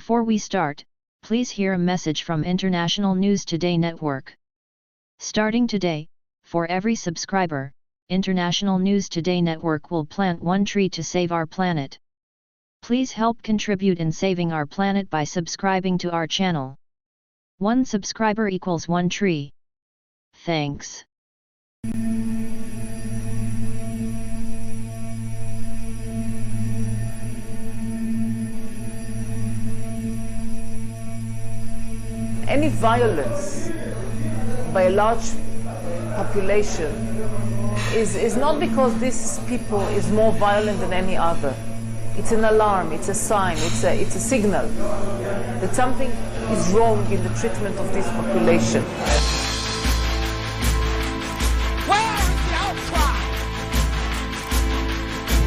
Before we start, please hear a message from International News Today Network. Starting today, for every subscriber, International News Today Network will plant one tree to save our planet. Please help contribute in saving our planet by subscribing to our channel. One subscriber equals one tree. Thanks. Any violence by a large population is not because this people is more violent than any other. It's an alarm, it's a sign, it's a signal that something is wrong in the treatment of this population. Where is the outcry?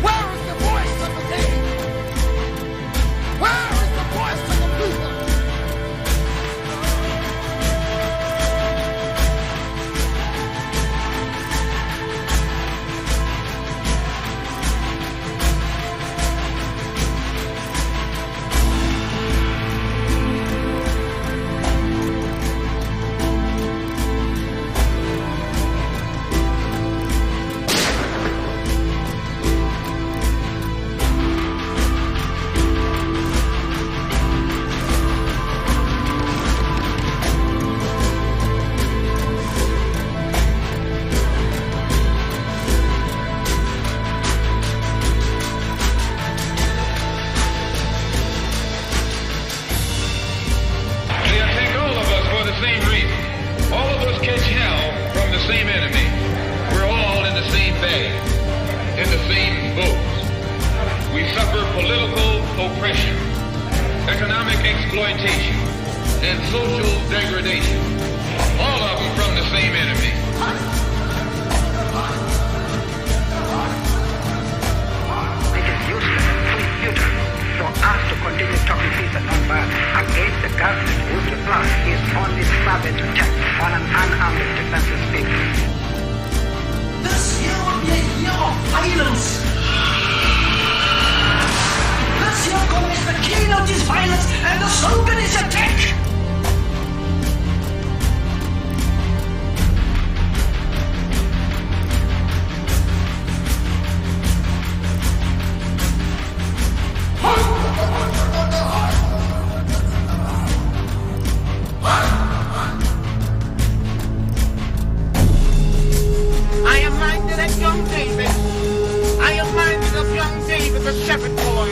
Where is the voice of the day? Where is the voice of the people? Economic exploitation and social degradation, all of them from the same enemy. It is useless and futile for us to continue talking peace and non-violence against the government whose reply is only savage attack on an unarmed defenseless people. This year will be a year of violence. This year is the keynote is violence and the slogan is attack. I am minded of young David. I am minded of young David, the shepherd boy,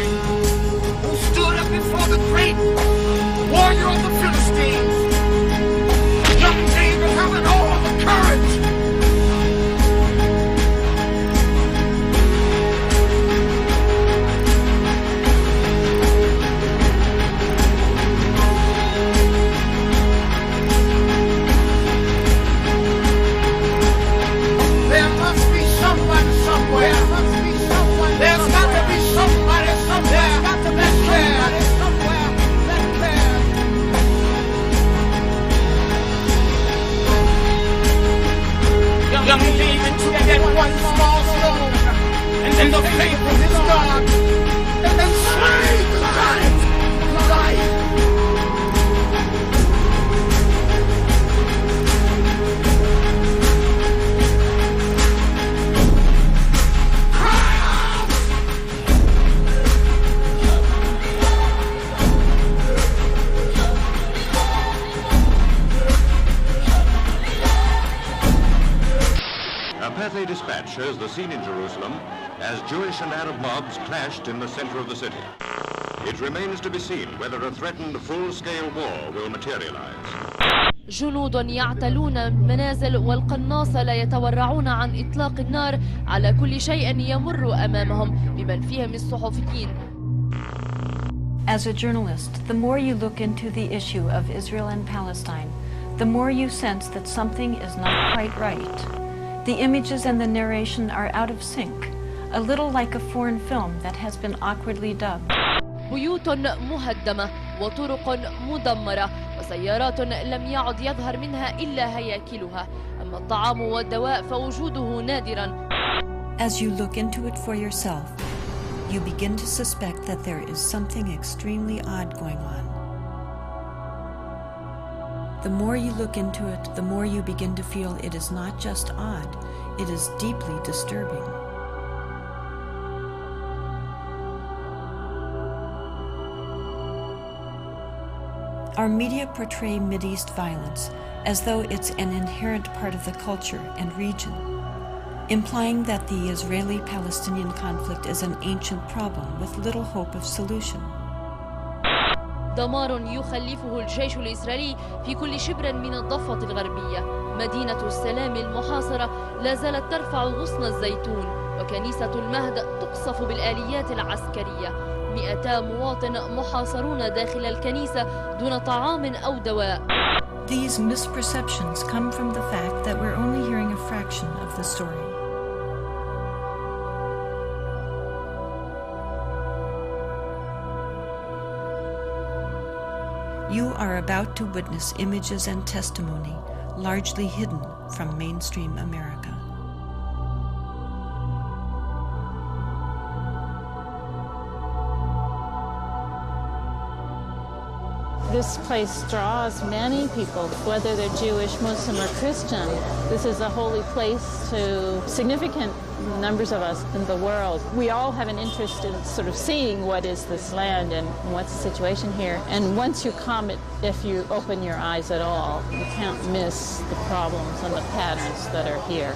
who stood up before the great warrior of the Philistines. Young David having all the courage. There must be somebody somewhere. There must be someone. There's got to be somebody somewhere. There's got to be somebody somewhere that cares. Young David took that one small stone and in the faith of his God, and then slayed the giant. A Pathé dispatch shows the scene in Jerusalem as Jewish and Arab mobs clashed in the center of the city. It remains to be seen whether a threatened full-scale war will materialize. جنود يعتلون منازل والقناصة لا يتورعون عن إطلاق النار على كل شيء يمر أمامهم بمن فيهم الصحفيين. As a journalist, the more you look into the issue of Israel and Palestine, the more you sense that something is not quite right. The images and the narration are out of sync, a little like a foreign film that has been awkwardly dubbed. بيوت مهدمة وطرق مدمرة وسيارات لم يعد يظهر منها إلا هياكلها، أما الطعام والدواء فوجوده نادرا. As you look into it for yourself, you begin to suspect that there is something extremely odd going on. The more you look into it, the more you begin to feel it is not just odd, it is deeply disturbing. Our media portray Mideast violence as though it's an inherent part of the culture and region, implying that the Israeli-Palestinian conflict is an ancient problem with little hope of solution. دمار يخلفه الجيش الإسرائيلي في كل شبر من الضفة الغربية. مدينة السلام المحاصرة لا زالت ترفع غصن الزيتون، وكنيسة المهد تقصف بالآليات العسكرية. 200 مواطن محاصرون داخل الكنيسة دون طعام أو دواء. These misperceptions come from the fact that we're only hearing a fraction of the story. You are about to witness images and testimony largely hidden from mainstream America. This place draws many people, whether they're Jewish, Muslim, or Christian. This is a holy place to significant numbers of us in the world. We all have an interest in sort of seeing what is this land and what's the situation here. And once you come, if you open your eyes at all, you can't miss the problems and the patterns that are here.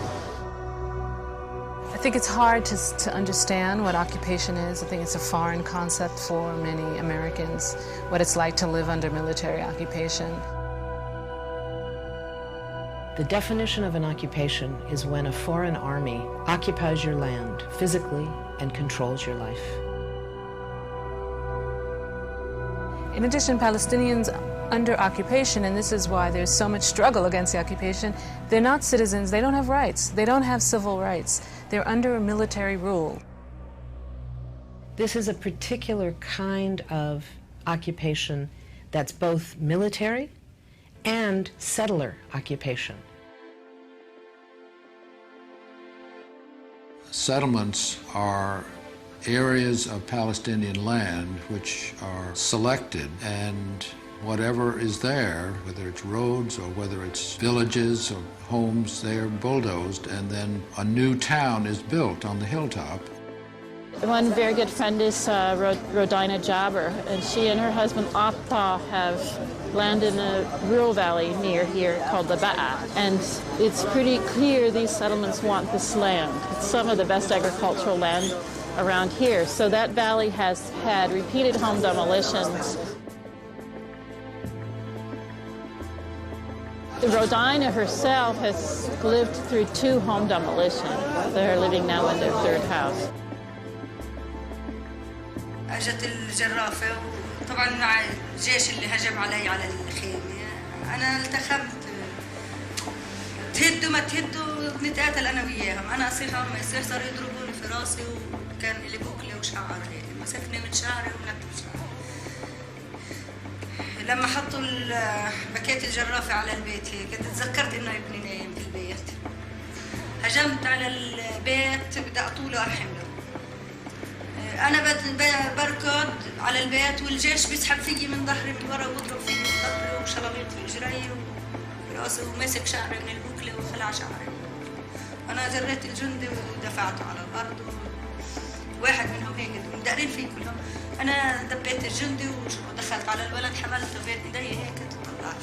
I think it's hard to understand what occupation is. I think it's a foreign concept for many Americans, what it's like to live under military occupation. The definition of an occupation is when a foreign army occupies your land physically and controls your life. In addition, Palestinians under occupation, and this is why there's so much struggle against the occupation, they're not citizens, they don't have rights, they don't have civil rights. They're under a military rule. This is a particular kind of occupation that's both military and settler occupation. Settlements are areas of Palestinian land which are selected, and whatever is there, whether it's roads or whether it's villages or homes, they're bulldozed, and then a new town is built on the hilltop. One very good friend is Rodina Jabber, and she and her husband Atta have land in a rural valley near here called the Ba'a. And it's pretty clear these settlements want this land. It's some of the best agricultural land around here. So that valley has had repeated home demolitions. Rodina herself has lived through 2 home demolitions. They're living now in their 3rd house. اجت الجرافه وطبعا مع الجيش اللي هجم علي على الخيمه انا التخمت تهدوا ما تهدوا بنتقاتل انا وياهم. انا اصيح ما يصير صاروا يضربوني في راسي وكان لي بوكله وشعر هيك مسكني من شعري ونكت شعري. لما حطوا بكيت الجرافه على البيت هيك تذكرت انه ابني نايم في البيت. هجمت على البيت بدي اطوله احمله. أنا بركض على البيت والجيش بيسحب فيي من ظهري من ورا وبضرب فيي من ظهري وشلاليط في إجري وفي راسي وماسك شعري من البوكلة وخلع شعري. أنا جريت الجندي ودفعته على الأرض واحد منهم هيك مدقرين فيه كلهم. أنا دبيت الجندي ودخلت على الولد حملته بين إيدي هيك وطلعت.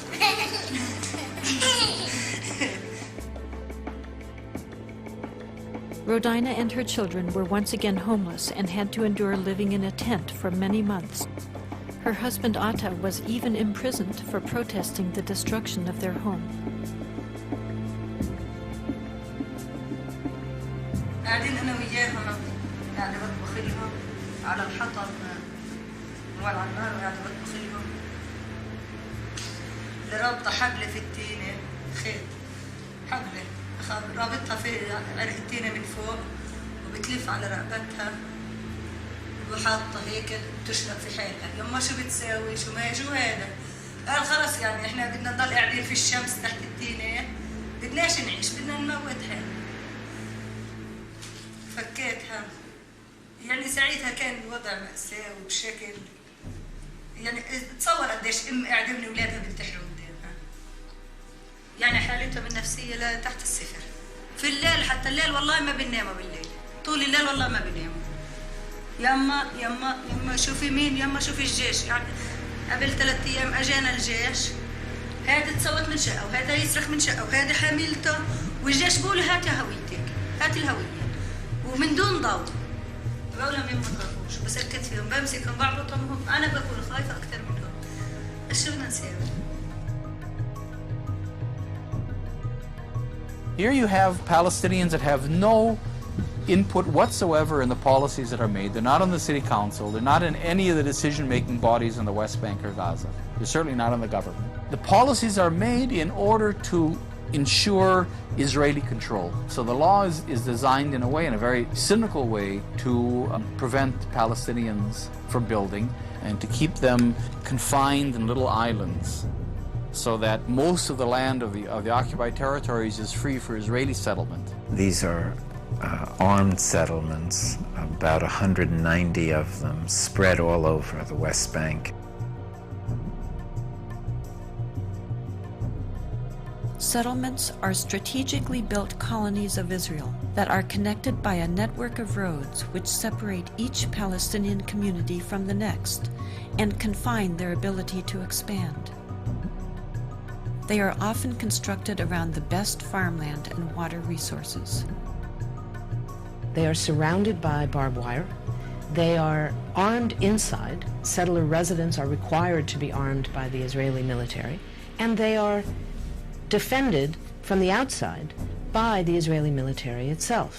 Rodina and her children were once again homeless and had to endure living in a tent for many months. Her husband Atta was even imprisoned for protesting the destruction of their home. قاعدين أنا وياها قاعدة بطبخ لهم على الحطب مولع النار وقاعدة بطبخ لهم. اللي رابطة حبلة في التينة خيط حبلة رابطها في عرق التينة من فوق وبتلف على رقبتها وحاطة هيك بتشرب في حالها. يما شو بتساوي شو هذا؟ قال خلص يعني احنا بدنا نضل قاعدين في الشمس تحت التينة بدناش نعيش بدنا نموتها. فكيتها يعني ساعتها كان الوضع مأساوي بشكل يعني تصور قديش قاعدة من اولادها بنتحروا قدامها. يعني حالتهم النفسية لا تحت الصفر. في الليل حتى الليل والله ما بنناموا بالليل، طول الليل والله ما بنناموا. يما شوفي مين، يما شوفي الجيش. يعني قبل 3 أيام أجانا الجيش، هذا تصوت من شقة وهذا يصرخ من شقة وهذا حاملته، والجيش بيقول هاتي هويتك، هاتي الهوية، ومن دون ضوء. بقول لهم ما تخافوش، بسكت فيهم، بمسكهم بعبطهم، أنا بكون خايفة أكثر منهم. إيش بدنا نسوي؟ Here you have Palestinians that have no input whatsoever in the policies that are made. They're not on the city council. They're not in any of the decision-making bodies in the West Bank or Gaza. They're certainly not in the government. The policies are made in order to ensure Israeli control. So the law is designed in a way, in a very cynical way, to prevent Palestinians from building and to keep them confined in little islands, so that most of the land of the occupied territories is free for Israeli settlement. These are armed settlements, about 190 of them, spread all over the West Bank. Settlements are strategically built colonies of Israel that are connected by a network of roads which separate each Palestinian community from the next and confine their ability to expand. They are often constructed around the best farmland and water resources. They are surrounded by barbed wire. They are armed inside. Settler residents are required to be armed by the Israeli military. And they are defended from the outside by the Israeli military itself.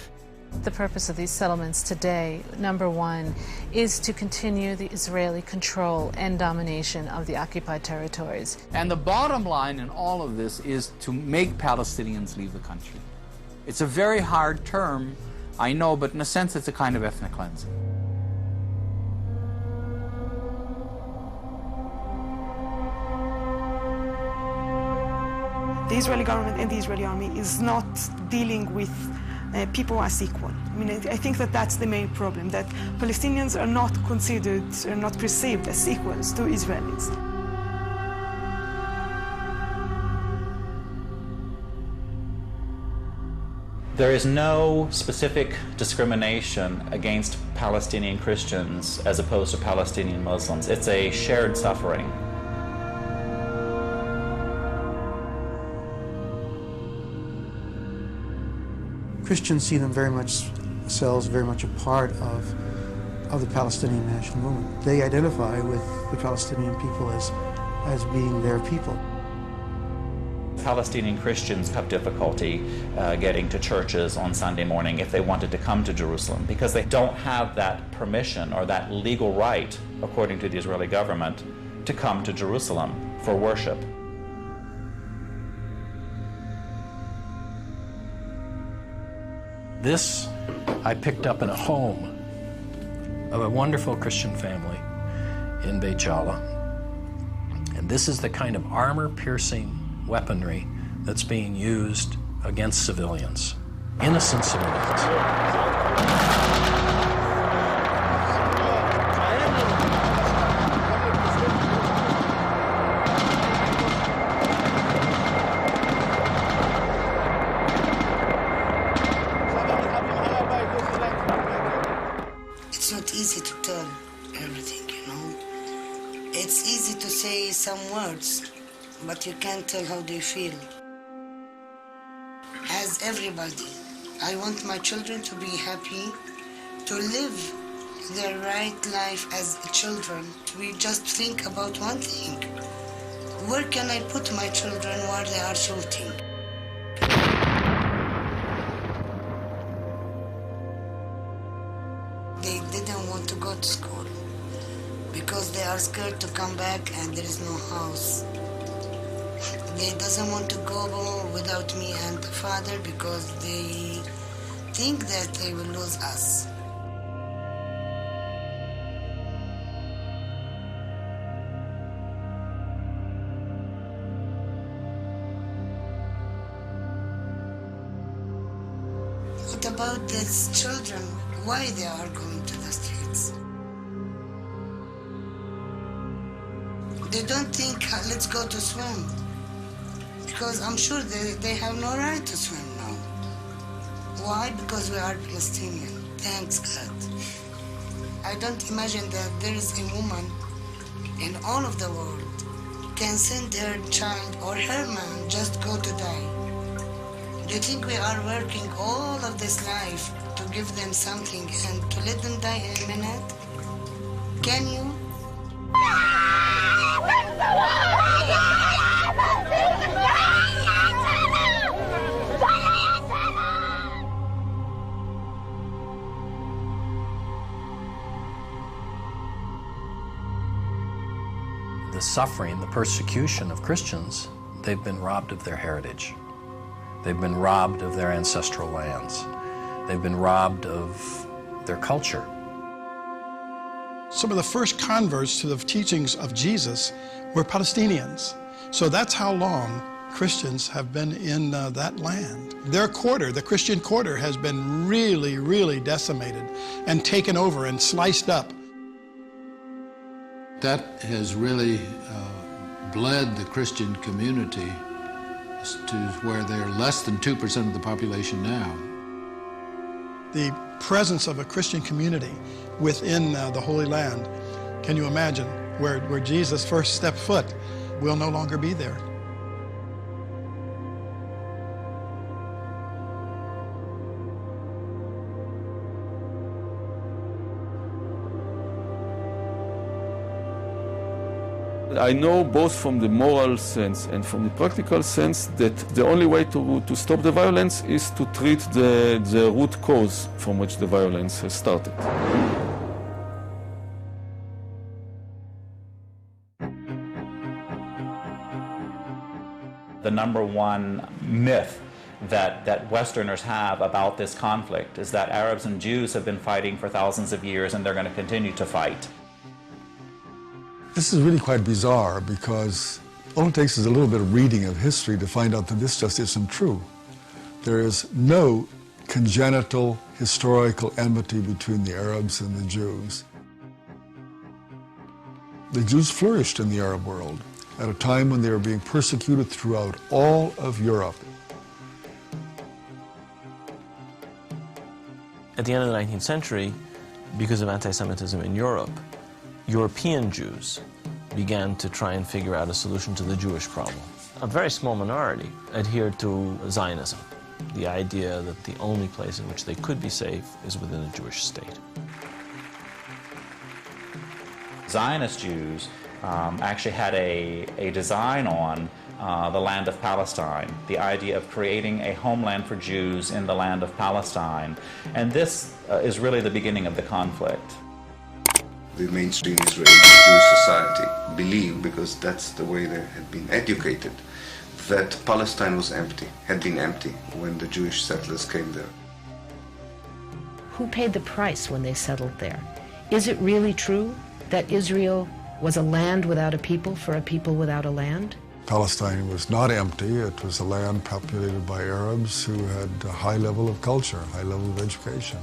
The purpose of these settlements today, number one, is to continue the Israeli control and domination of the occupied territories. And the bottom line in all of this is to make Palestinians leave the country. It's a very hard term, I know, but in a sense it's a kind of ethnic cleansing. The Israeli government and the Israeli army is not dealing with people as equal. I mean, I think that that's the main problem, that Palestinians are not considered, are not perceived as equals to Israelis. There is no specific discrimination against Palestinian Christians as opposed to Palestinian Muslims. It's a shared suffering. Christians see themselves very much a part of the Palestinian national movement. They identify with the Palestinian people as being their people. Palestinian Christians have difficulty getting to churches on Sunday morning if they wanted to come to Jerusalem because they don't have that permission or that legal right, according to the Israeli government, to come to Jerusalem for worship. This I picked up in a home of a wonderful Christian family in Beit Jala. And this is the kind of armor-piercing weaponry that's being used against civilians, innocent civilians. It's not easy to tell everything, you know. It's easy to say some words, but you can't tell how they feel. As everybody, I want my children to be happy, to live their right life as children. We just think about one thing. Where can I put my children while they are shooting? They didn't want to go to school because they are scared to come back and there is no house. They doesn't want to go without me and the father because they think that they will lose us. What about these children? Why they are going to the streets? They don't think, let's go to swim. Because I'm sure they have no right to swim now. Why? Because we are Palestinian. Thanks God. I don't imagine that there is a woman in all of the world can send her child or her man just go to die. Do you think we are working all of this life to give them something and to let them die in a minute? Can you? The suffering, the persecution of Christians, they've been robbed of their heritage. They've been robbed of their ancestral lands. They've been robbed of their culture. Some of the first converts to the teachings of Jesus were Palestinians. So that's how long Christians have been in that land. Their quarter, the Christian quarter, has been really, really decimated and taken over and sliced up. That has really bled the Christian community to where they're less than 2% of the population now. The presence of a Christian community within the Holy Land, can you imagine, where Jesus first stepped foot, will no longer be there. I know both from the moral sense and from the practical sense that the only way to stop the violence is to treat the root cause from which the violence has started. The number one myth that Westerners have about this conflict is that Arabs and Jews have been fighting for thousands of years and they're going to continue to fight. This is really quite bizarre because all it takes is a little bit of reading of history to find out that this just isn't true. There is no congenital historical enmity between the Arabs and the Jews. The Jews flourished in the Arab world at a time when they were being persecuted throughout all of Europe. At the end of the 19th century, because of anti-Semitism in Europe, European Jews began to try and figure out a solution to the Jewish problem. A very small minority adhered to Zionism, the idea that the only place in which they could be safe is within a Jewish state. Zionist Jews actually had a design on the land of Palestine, the idea of creating a homeland for Jews in the land of Palestine. And this is really the beginning of the conflict. The mainstream Israeli Jewish society believed, because that's the way they had been educated, that Palestine was empty, had been empty when the Jewish settlers came there. Who paid the price when they settled there? Is it really true that Israel was a land without a people for a people without a land? Palestine was not empty. It was a land populated by Arabs who had a high level of culture, high level of education.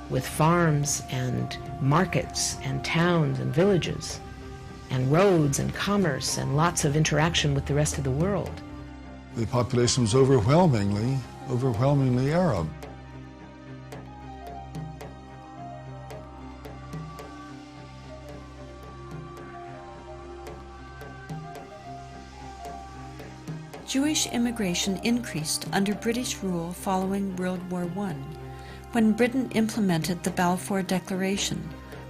With farms and markets and towns and villages and roads and commerce and lots of interaction with the rest of the world. The population was overwhelmingly Arab. Jewish immigration increased under British rule following World War I, when Britain implemented the Balfour Declaration,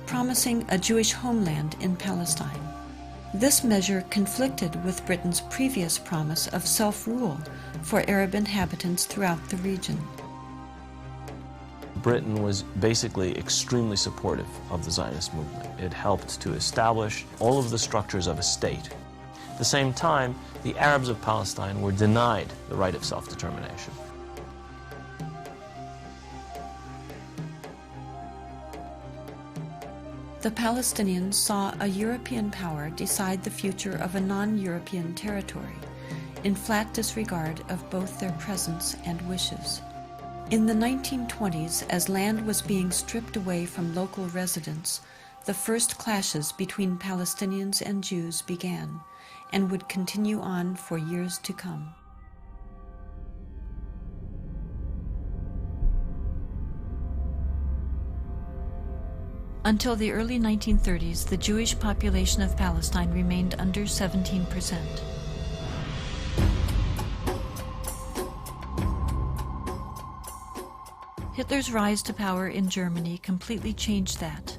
promising a Jewish homeland in Palestine. This measure conflicted with Britain's previous promise of self-rule for Arab inhabitants throughout the region. Britain was basically extremely supportive of the Zionist movement. It helped to establish all of the structures of a state. At the same time, the Arabs of Palestine were denied the right of self-determination. The Palestinians saw a European power decide the future of a non-European territory, in flat disregard of both their presence and wishes. In the 1920s, as land was being stripped away from local residents, the first clashes between Palestinians and Jews began, and would continue on for years to come. Until the early 1930s, the Jewish population of Palestine remained under 17%. Hitler's rise to power in Germany completely changed that.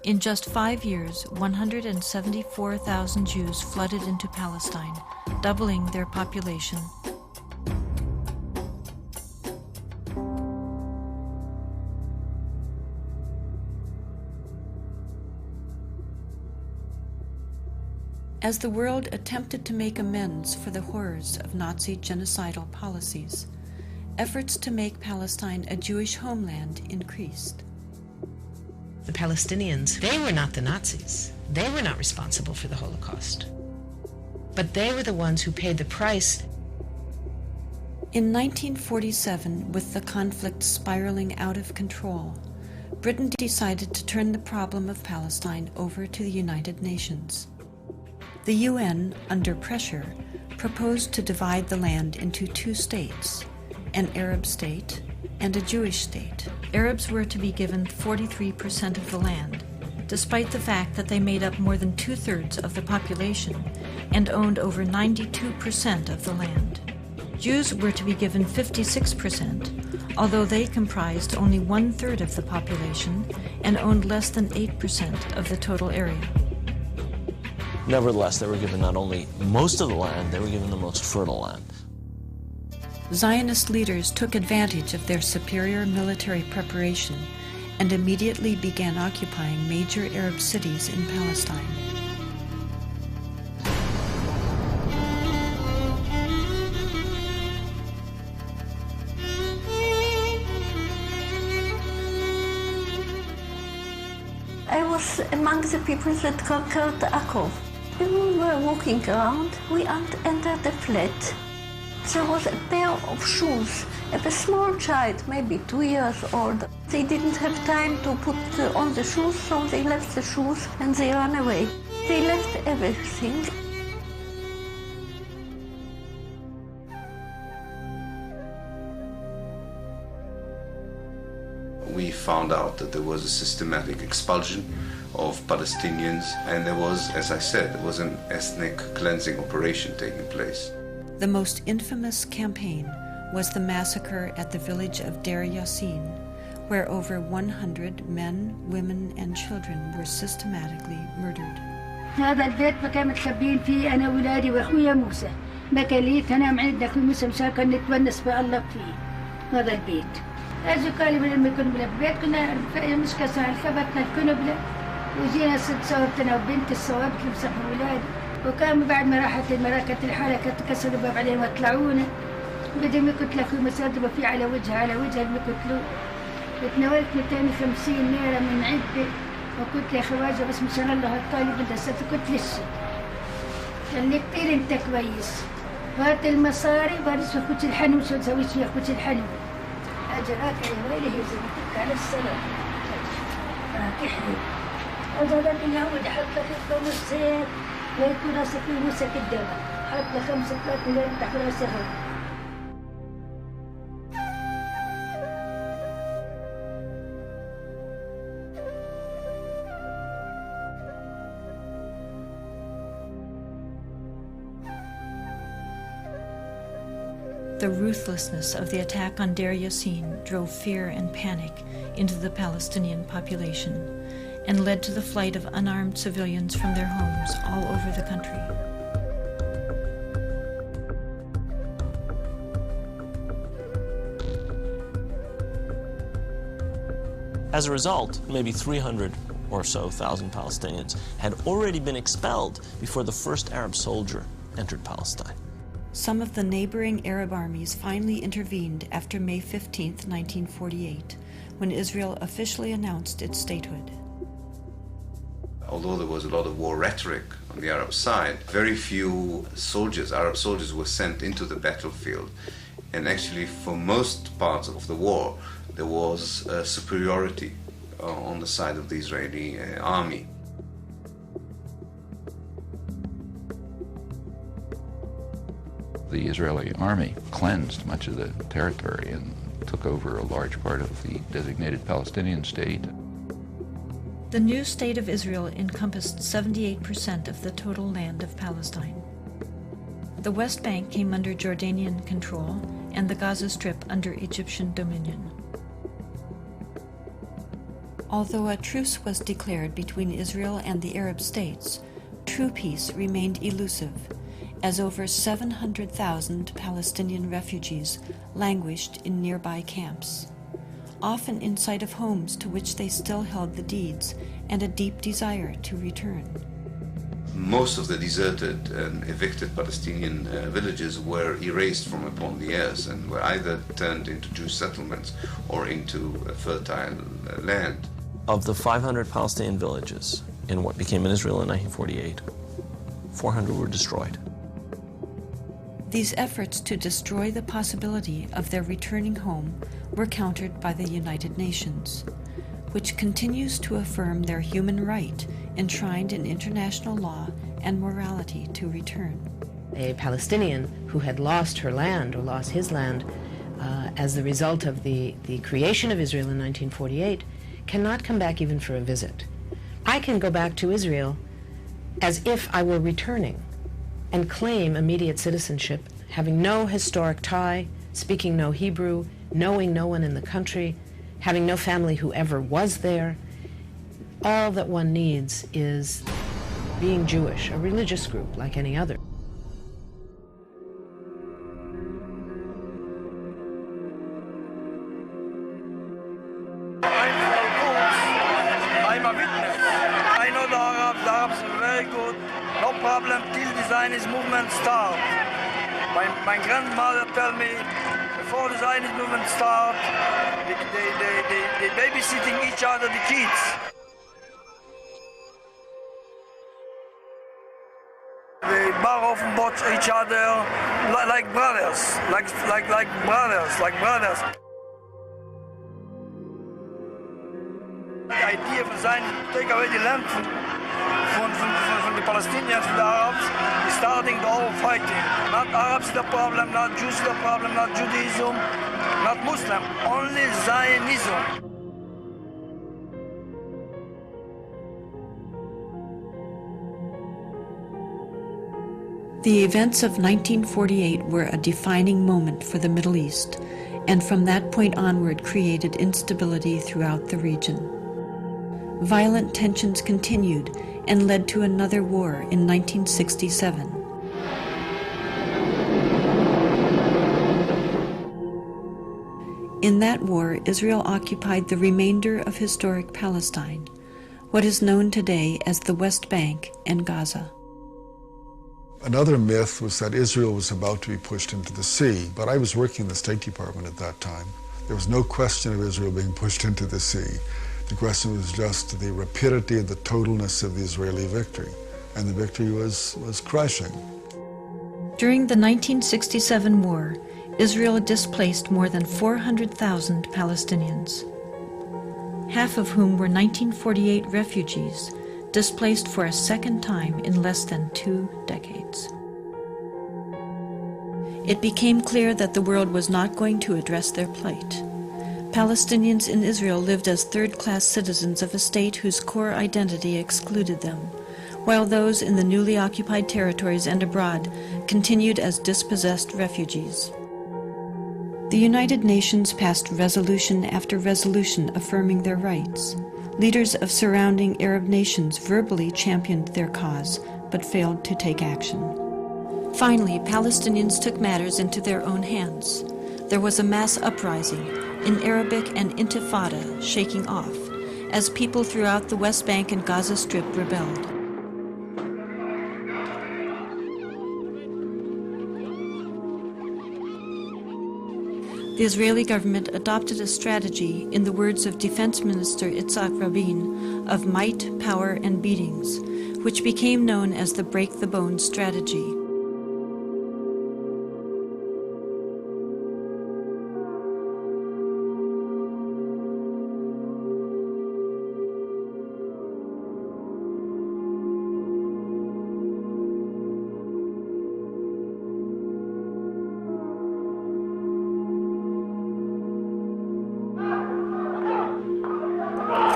In just 5 years, 174,000 Jews flooded into Palestine, doubling their population. As the world attempted to make amends for the horrors of Nazi genocidal policies, efforts to make Palestine a Jewish homeland increased. The Palestinians, they were not the Nazis. They were not responsible for the Holocaust. But they were the ones who paid the price. In 1947, with the conflict spiraling out of control, Britain decided to turn the problem of Palestine over to the United Nations. The UN, under pressure, proposed to divide the land into 2 states, an Arab state and a Jewish state. Arabs were to be given 43% of the land, despite the fact that they made up more than 2/3 of the population and owned over 92% of the land. Jews were to be given 56%, although they comprised only 1/3 of the population and owned less than 8% of the total area. Nevertheless, they were given not only most of the land, they were given the most fertile land. Zionist leaders took advantage of their superior military preparation and immediately began occupying major Arab cities in Palestine. I was among the people that conquered Akko. When we were walking around, we entered a flat. There was a pair of shoes of a small child, maybe 2 years old. They didn't have time to put on the shoes, so they left the shoes and they ran away. They left everything. We found out that there was a systematic expulsion of Palestinians, and there was, as I said, there was an ethnic cleansing operation taking place. The most infamous campaign was the massacre at the village of Deir Yassin, where over 100 men, women, and children were systematically murdered. هذا البيت ما كان متخبيين فيه أنا وولادي وأخويا موسى. ما كان ليت أنا عندنا أخوي موسى مشان نتونس بالله فيه. هذا البيت. أجوا قالوا لما كنا بالبيت كنا مش كسر خبطنا الكنبلة وجينا صورت أنا وبنتي الصوابت اللي مسحوا ولادي. وكان بعد ما راحت المراكة الحالة كانت كسروا الباب عليهم وطلعونا بدهم يقتلوا أخوي مسدبة فيه على وجهه اللي يقتلوه. وتناولت 250 ليرة من عدة وقلت يا خواجة بس مشان الله الطالب بدها قلت للشي قال لي كتير انت كويس هات المصاري وارس اخوتي الحنو شو تسوي شي اخوتي الحنو اجراك يا ويلي هي زي على السلام راك يحلو هذا اللي هو اللي حط لك الفلوس زين ويكون راسك في موسك الدواء حط لك 5 مليون تحت راسك. The ruthlessness of the attack on Deir Yassin drove fear and panic into the Palestinian population and led to the flight of unarmed civilians from their homes all over the country. As a result, maybe 300 or so thousand Palestinians had already been expelled before the first Arab soldier entered Palestine. Some of the neighboring Arab armies finally intervened after May 15, 1948, when Israel officially announced its statehood. Although there was a lot of war rhetoric on the Arab side, very few soldiers, Arab soldiers, were sent into the battlefield. And actually, for most parts of the war, there was superiority on the side of the Israeli army. The Israeli army cleansed much of the territory and took over a large part of the designated Palestinian state. The new state of Israel encompassed 78% of the total land of Palestine. The West Bank came under Jordanian control and the Gaza Strip under Egyptian dominion. Although a truce was declared between Israel and the Arab states, true peace remained elusive, as over 700,000 Palestinian refugees languished in nearby camps, often in sight of homes to which they still held the deeds and a deep desire to return. Most of the deserted and evicted Palestinian villages were erased from upon the earth and were either turned into Jewish settlements or into fertile land. Of the 500 Palestinian villages in what became Israel in 1948, 400 were destroyed. These efforts to destroy the possibility of their returning home were countered by the United Nations, which continues to affirm their human right enshrined in international law and morality to return. A Palestinian who had lost her land or lost his land as the result of the creation of Israel in 1948 cannot come back even for a visit. I can go back to Israel as if I were returning and claim immediate citizenship, having no historic tie, speaking no Hebrew, knowing no one in the country, having no family who ever was there. All that one needs is being Jewish, a religious group like any other. I'm a witness. I know the Arabs are very good. No problem till the Zionist movement start. My grandmother tell me before the Zionist movement start, they babysitting each other, the kids. They bar often bought each other like brothers, like brothers. The idea of Zionism to take away the land from the Palestinians, from the Arabs, is starting the whole fighting. Not Arabs the problem, not Jews the problem, not Judaism, not Muslim, only Zionism. The events of 1948 were a defining moment for the Middle East, and from that point onward created instability throughout the region. Violent tensions continued and led to another war in 1967. In that war, Israel occupied the remainder of historic Palestine, what is known today as the West Bank and Gaza. Another myth was that Israel was about to be pushed into the sea, but I was working in the State Department at that time. There was no question of Israel being pushed into the sea. The question was just the rapidity and the totalness of the Israeli victory, and the victory was crushing. During the 1967 war, Israel displaced more than 400,000 Palestinians, half of whom were 1948 refugees, displaced for a second time in less than 2 decades. It became clear that the world was not going to address their plight. Palestinians in Israel lived as third-class citizens of a state whose core identity excluded them, while those in the newly occupied territories and abroad continued as dispossessed refugees. The United Nations passed resolution after resolution affirming their rights. Leaders of surrounding Arab nations verbally championed their cause, but failed to take action. Finally, Palestinians took matters into their own hands. There was a mass uprising, in Arabic an intifada, shaking off, as people throughout the West Bank and Gaza Strip rebelled. The Israeli government adopted a strategy, in the words of Defense Minister Itzhak Rabin, of might, power, and beatings, which became known as the break the bones strategy.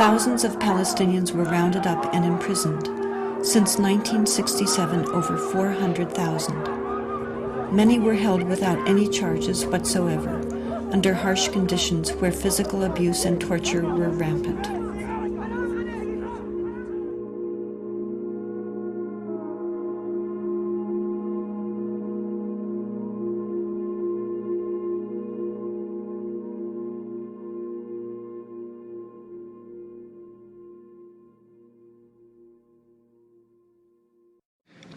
Thousands of Palestinians were rounded up and imprisoned. Since 1967, over 400,000. Many were held without any charges whatsoever, under harsh conditions where physical abuse and torture were rampant.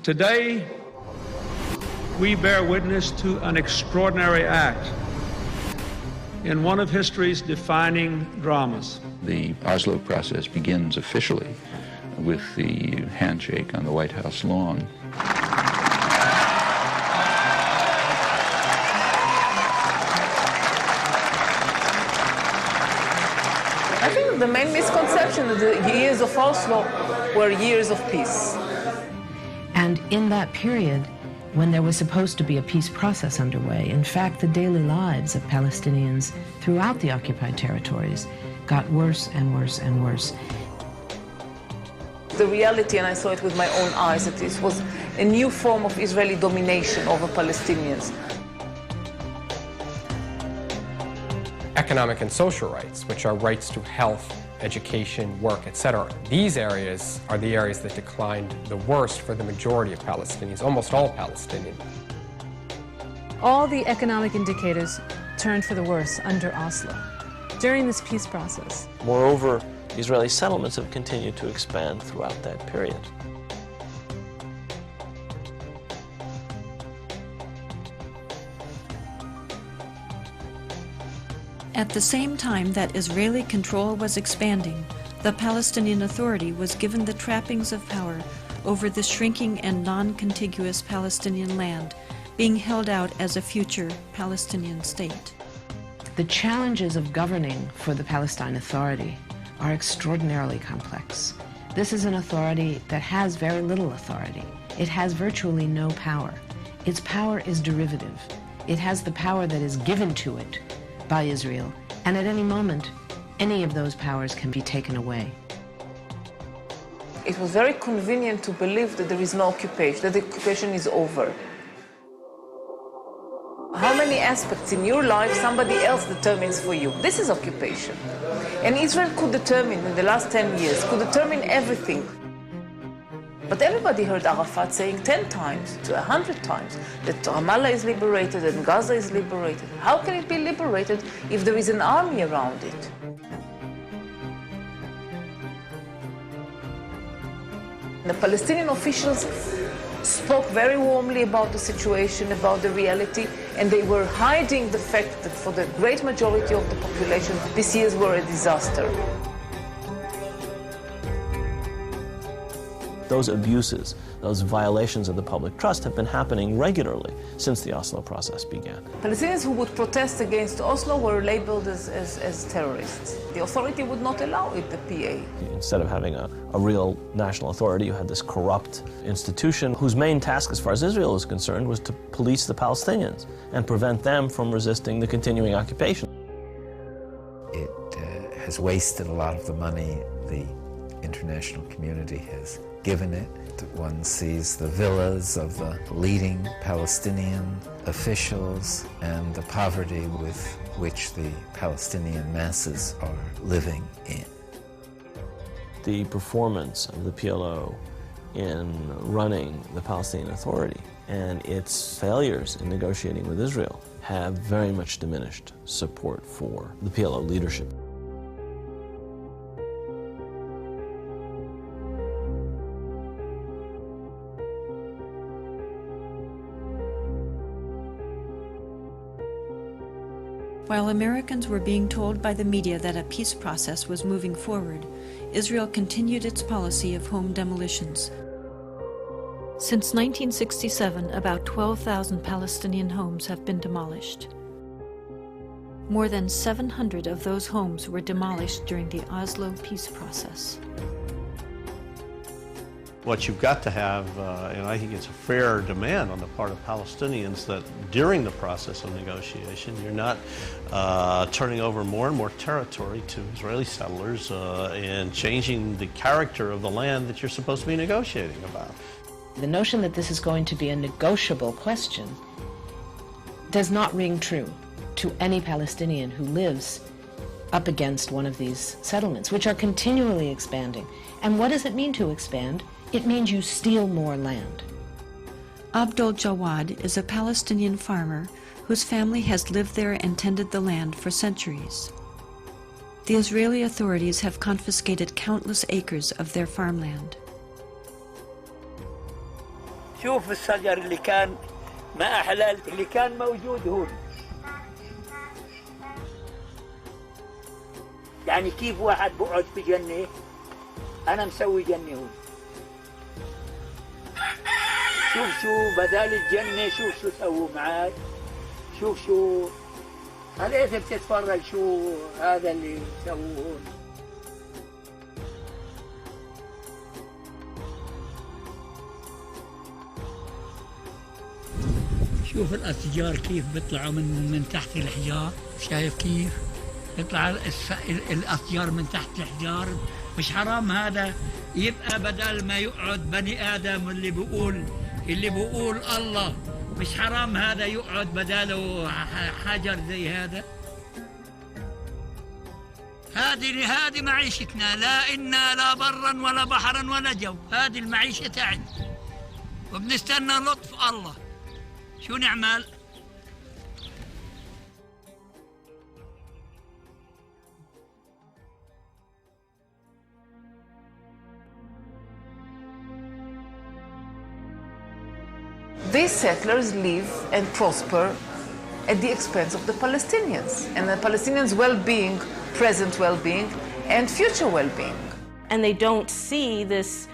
Today, we bear witness to an extraordinary act in one of history's defining dramas. The Oslo process begins officially with the handshake on the White House lawn. I think the main misconception is the years of Oslo were years of peace. And in that period, when there was supposed to be a peace process underway, in fact, the daily lives of Palestinians throughout the occupied territories got worse and worse and worse. The reality, and I saw it with my own eyes, that this was a new form of Israeli domination over Palestinians. Economic and social rights, which are rights to health, education, work, etc. These areas are the areas that declined the worst for the majority of Palestinians, almost all Palestinians. All the economic indicators turned for the worse under Oslo during this peace process. Moreover, Israeli settlements have continued to expand throughout that period. At the same time that Israeli control was expanding, the Palestinian Authority was given the trappings of power over the shrinking and non-contiguous Palestinian land, being held out as a future Palestinian state. The challenges of governing for the Palestine Authority are extraordinarily complex. This is an authority that has very little authority. It has virtually no power. Its power is derivative. It has the power that is given to it by Israel, and at any moment, any of those powers can be taken away. It was very convenient to believe that there is no occupation, that the occupation is over. How many aspects in your life somebody else determines for you? This is occupation. And Israel could determine, in the last 10 years, could determine everything. But everybody heard Arafat saying 10 times, to 100 times, that Ramallah is liberated and Gaza is liberated. How can it be liberated if there is an army around it? The Palestinian officials spoke very warmly about the situation, about the reality, and they were hiding the fact that for the great majority of the population, these years were a disaster. Those abuses, those violations of the public trust have been happening regularly since the Oslo process began. Palestinians who would protest against Oslo were labeled as terrorists. The authority would not allow it, the PA. Instead of having a real national authority, you had this corrupt institution whose main task, as far as Israel is concerned, was to police the Palestinians and prevent them from resisting the continuing occupation. It has wasted a lot of the money the international community has given it. One sees the villas of the leading Palestinian officials and the poverty with which the Palestinian masses are living in. The performance of the PLO in running the Palestinian Authority and its failures in negotiating with Israel have very much diminished support for the PLO leadership. While Americans were being told by the media that a peace process was moving forward, Israel continued its policy of home demolitions. Since 1967, about 12,000 Palestinian homes have been demolished. More than 700 of those homes were demolished during the Oslo peace process. What you've got to have, and I think it's a fair demand on the part of Palestinians, that during the process of negotiation, you're not turning over more and more territory to Israeli settlers and changing the character of the land that you're supposed to be negotiating about. The notion that this is going to be a negotiable question does not ring true to any Palestinian who lives up against one of these settlements, which are continually expanding. And what does it mean to expand? It means you steal more land. Abdul Jawad is a Palestinian farmer whose family has lived there and tended the land for centuries. The Israeli authorities have confiscated countless acres of their farmland. شوف الشجر اللي كان ما أحلى اللي كان موجود هون. يعني كيف واحد بقعد في جنة، أنا مسوي جنة هون. شوف شو بدال الجنة، شوف شو سووا معاي، شوف شو خليت بتتفرج شو هذا اللي سووه هون. شوف الأشجار كيف بيطلعوا من تحت الحجار، شايف كيف؟ يطلع الأشجار من تحت الحجار. مش حرام هذا يبقى بدل ما يقعد بني آدم اللي بيقول الله، مش حرام هذا يقعد بداله حجر زي هذا؟ هذه معيشتنا، لا إنا لا برا ولا بحرا ولا جو، هذه المعيشة تاعنا وبنستنى لطف الله. شو نعمل؟ These settlers live and prosper at the expense of the Palestinians and the Palestinians' well-being, present well-being and future well-being. And they don't see this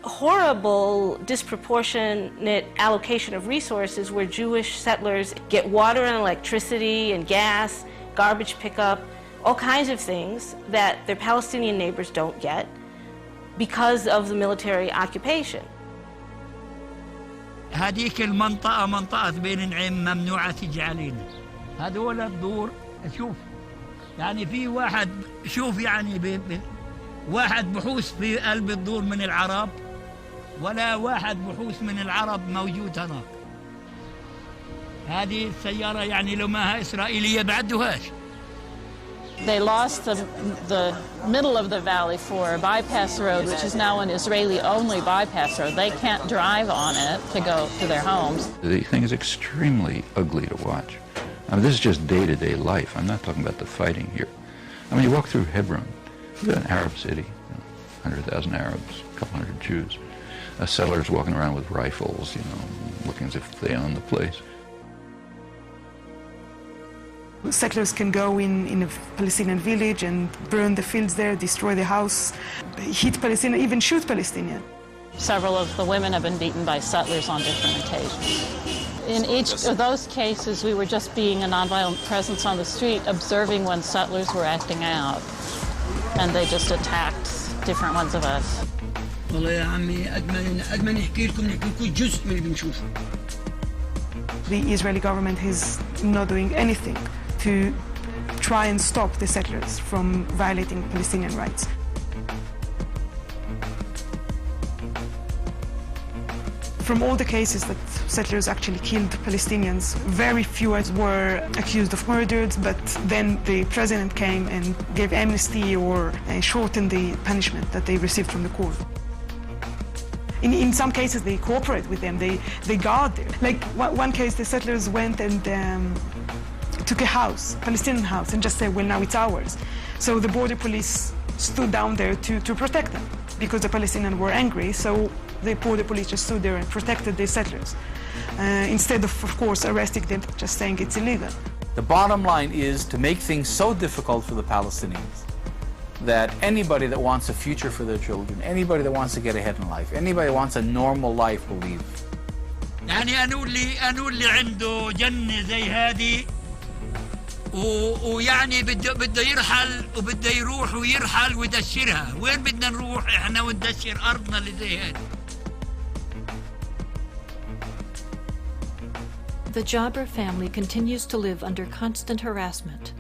horrible disproportionate allocation of resources where Jewish settlers get water and electricity and gas, garbage pickup, all kinds of things that their Palestinian neighbors don't get because of the military occupation. هذيك المنطقة منطقة بين نعيم ممنوعة تجي علينا. هذول الدور شوف يعني في واحد شوف يعني واحد بحوس في قلب الدور من العرب ولا واحد بحوس من العرب موجود هناك. هذه السيارة يعني لو ما إسرائيلية بعدوهاش. They lost the middle of the valley for a bypass road, which is now an Israeli-only bypass road. They can't drive on it to go to their homes. The thing is extremely ugly to watch. I mean, this is just day-to-day life. I'm not talking about the fighting here. I mean, you walk through Hebron, you've got an Arab city, 100,000 Arabs, a couple hundred Jews, settlers walking around with rifles, looking as if they own the place. Settlers can go in a Palestinian village and burn the fields there, destroy the house, hit Palestinians, even shoot Palestinians. Several of the women have been beaten by settlers on different occasions. In each of those cases, we were just being a nonviolent presence on the street, observing when settlers were acting out. And they just attacked different ones of us. والله يا عمي قد ما نحكي لكم جزء من اللي بنشوفه. The Israeli government is not doing anything to try and stop the settlers from violating Palestinian rights. From all the cases that settlers actually killed Palestinians, very few were accused of murders, but then the president came and gave amnesty or shortened the punishment that they received from the court. In some cases, they cooperate with them, they guard them. Like one case, the settlers went and took a house, Palestinian house, and just said, well, now it's ours. So the border police stood down there to protect them because the Palestinians were angry. So the border police just stood there and protected the settlers instead of course, arresting them, just saying it's illegal. The bottom line is to make things so difficult for the Palestinians that anybody that wants a future for their children, anybody that wants to get ahead in life, anybody that wants a normal life will leave. يعني أنا اللي عنده جنة زي هذه ويعني بده يرحل وبده يروح ويرحل ويدشرها. وين بدنا نروح احنا وندشر ارضنا اللي زي هيك؟ The Jabr family continues to live under constant harassment.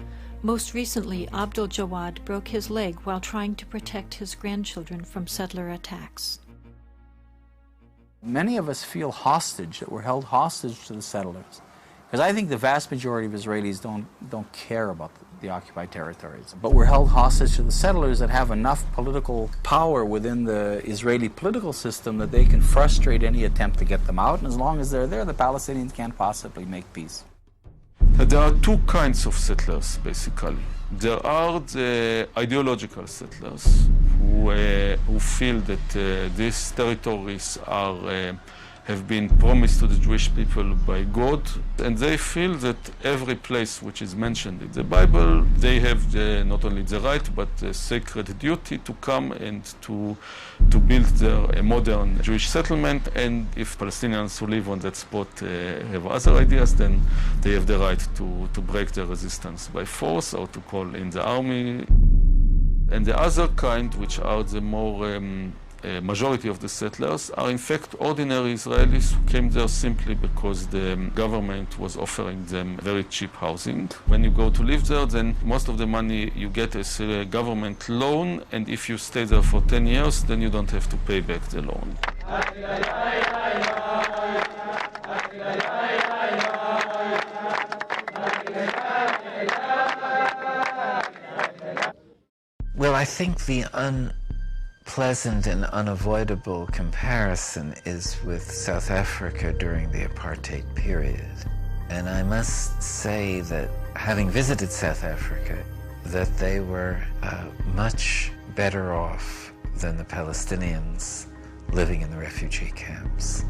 Most recently, Abdul Jawad broke his leg while trying to protect his grandchildren from settler attacks. Many of us feel hostage, that we're held hostage to the settlers. Because I think the vast majority of Israelis don't care about the occupied territories. But we're held hostage to the settlers that have enough political power within the Israeli political system that they can frustrate any attempt to get them out. And as long as they're there, the Palestinians can't possibly make peace. There are two kinds of settlers, basically. There are the ideological settlers who feel that these territories have been promised to the Jewish people by God, and they feel that every place which is mentioned in the Bible, they have not only the right but the sacred duty to come and to build a modern Jewish settlement. And if Palestinians who live on that spot have other ideas, then they have the right to break their resistance by force or to call in the army. And the other kind, which are the more majority of the settlers, are in fact ordinary Israelis who came there simply because the government was offering them very cheap housing. When you go to live there, then most of the money you get is a government loan, and if you stay there for 10 years, then you don't have to pay back the loan. Well, I think the unpleasant and unavoidable comparison is with South Africa during the apartheid period. And I must say that having visited South Africa, that they were much better off than the Palestinians living in the refugee camps.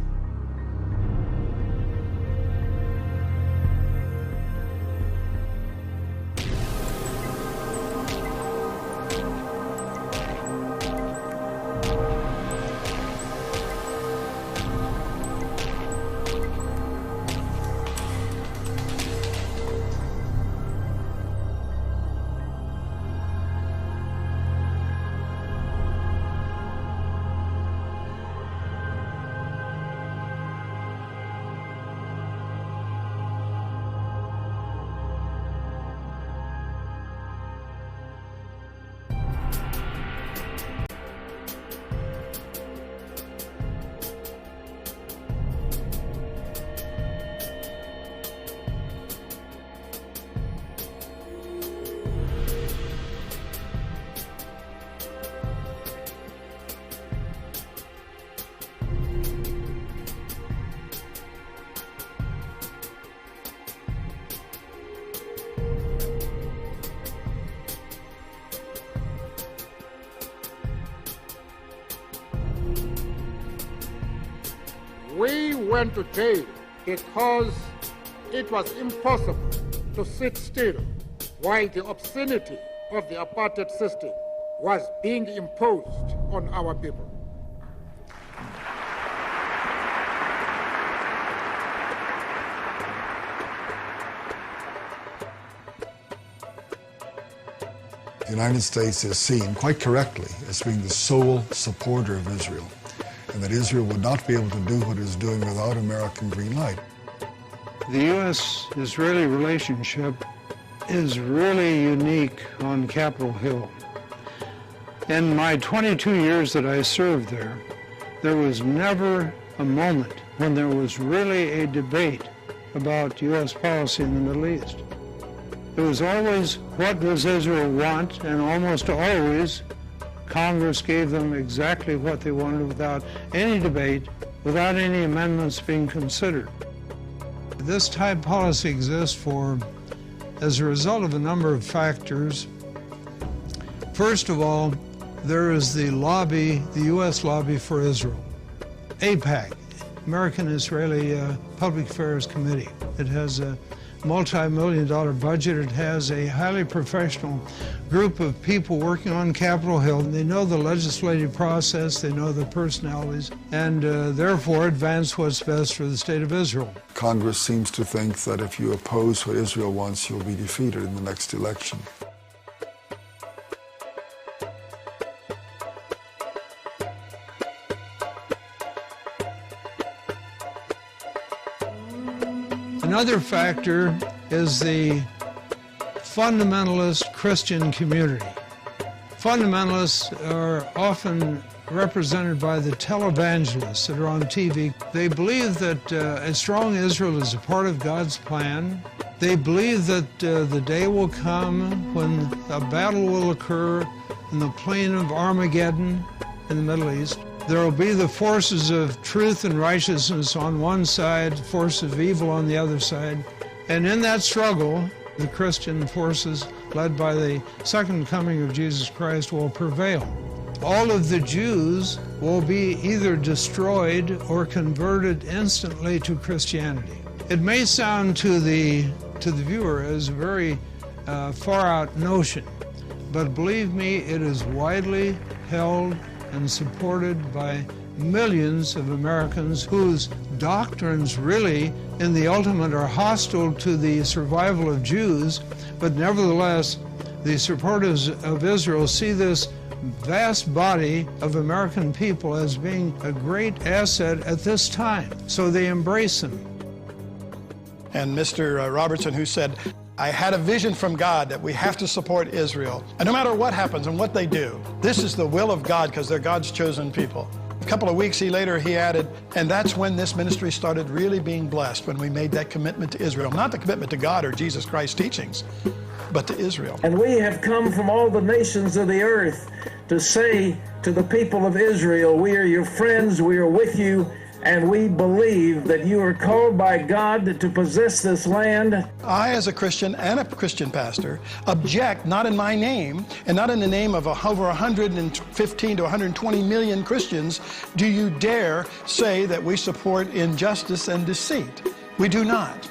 We went to jail because it was impossible to sit still while the obscenity of the apartheid system was being imposed on our people. The United States is seen quite correctly as being the sole supporter of Israel, and that Israel would not be able to do what it is doing without American green light. The U.S.-Israeli relationship is really unique on Capitol Hill. In my 22 years that I served there was never a moment when there was really a debate about U.S. policy in the Middle East. It was always, what does Israel want? And almost always, Congress gave them exactly what they wanted without any debate, without any amendments being considered. This type policy exists as a result of a number of factors. First of all, there is the lobby, the U.S. lobby for Israel, AIPAC, American Israeli Public Affairs Committee. It has multi-million-dollar budget. It has a highly professional group of people working on Capitol Hill. They know the legislative process, they know the personalities, and therefore advance what's best for the state of Israel. Congress seems to think that if you oppose what Israel wants, you'll be defeated in the next election. Another factor is the fundamentalist Christian community. Fundamentalists are often represented by the televangelists that are on TV. They believe that a strong Israel is a part of God's plan. They believe that the day will come when a battle will occur in the plain of Armageddon in the Middle East. There will be the forces of truth and righteousness on one side, forces of evil on the other side. And in that struggle, the Christian forces, led by the second coming of Jesus Christ, will prevail. All of the Jews will be either destroyed or converted instantly to Christianity. It may sound to the viewer as a very far-out notion, but believe me, it is widely held and supported by millions of Americans whose doctrines really, in the ultimate, are hostile to the survival of Jews, but nevertheless, the supporters of Israel see this vast body of American people as being a great asset at this time, so they embrace them. And Mr. Robertson, who said, I had a vision from God that we have to support Israel. And no matter what happens and what they do, this is the will of God because they're God's chosen people. A couple of weeks later, he added, and that's when this ministry started really being blessed, when we made that commitment to Israel. Not the commitment to God or Jesus Christ's teachings, but to Israel. And we have come from all the nations of the earth to say to the people of Israel, we are your friends, we are with you, and we believe that you are called by God to possess this land. I, as a Christian and a Christian pastor, object not in my name and not in the name of over 115 to 120 million Christians do you dare say that we support injustice and deceit. We do not.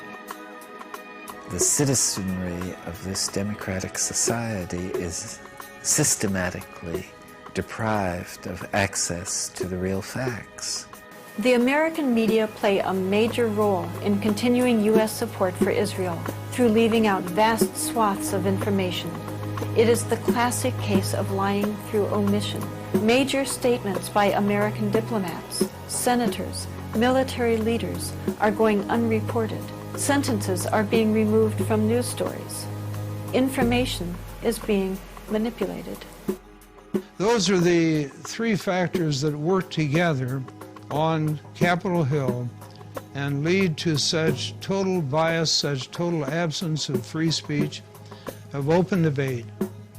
The citizenry of this democratic society is systematically deprived of access to the real facts. The American media play a major role in continuing U.S. support for Israel through leaving out vast swaths of information. It is the classic case of lying through omission. Major statements by American diplomats, senators, military leaders are going unreported. Sentences are being removed from news stories. Information is being manipulated. Those are the three factors that work together on Capitol Hill and lead to such total bias, such total absence of free speech, of open debate,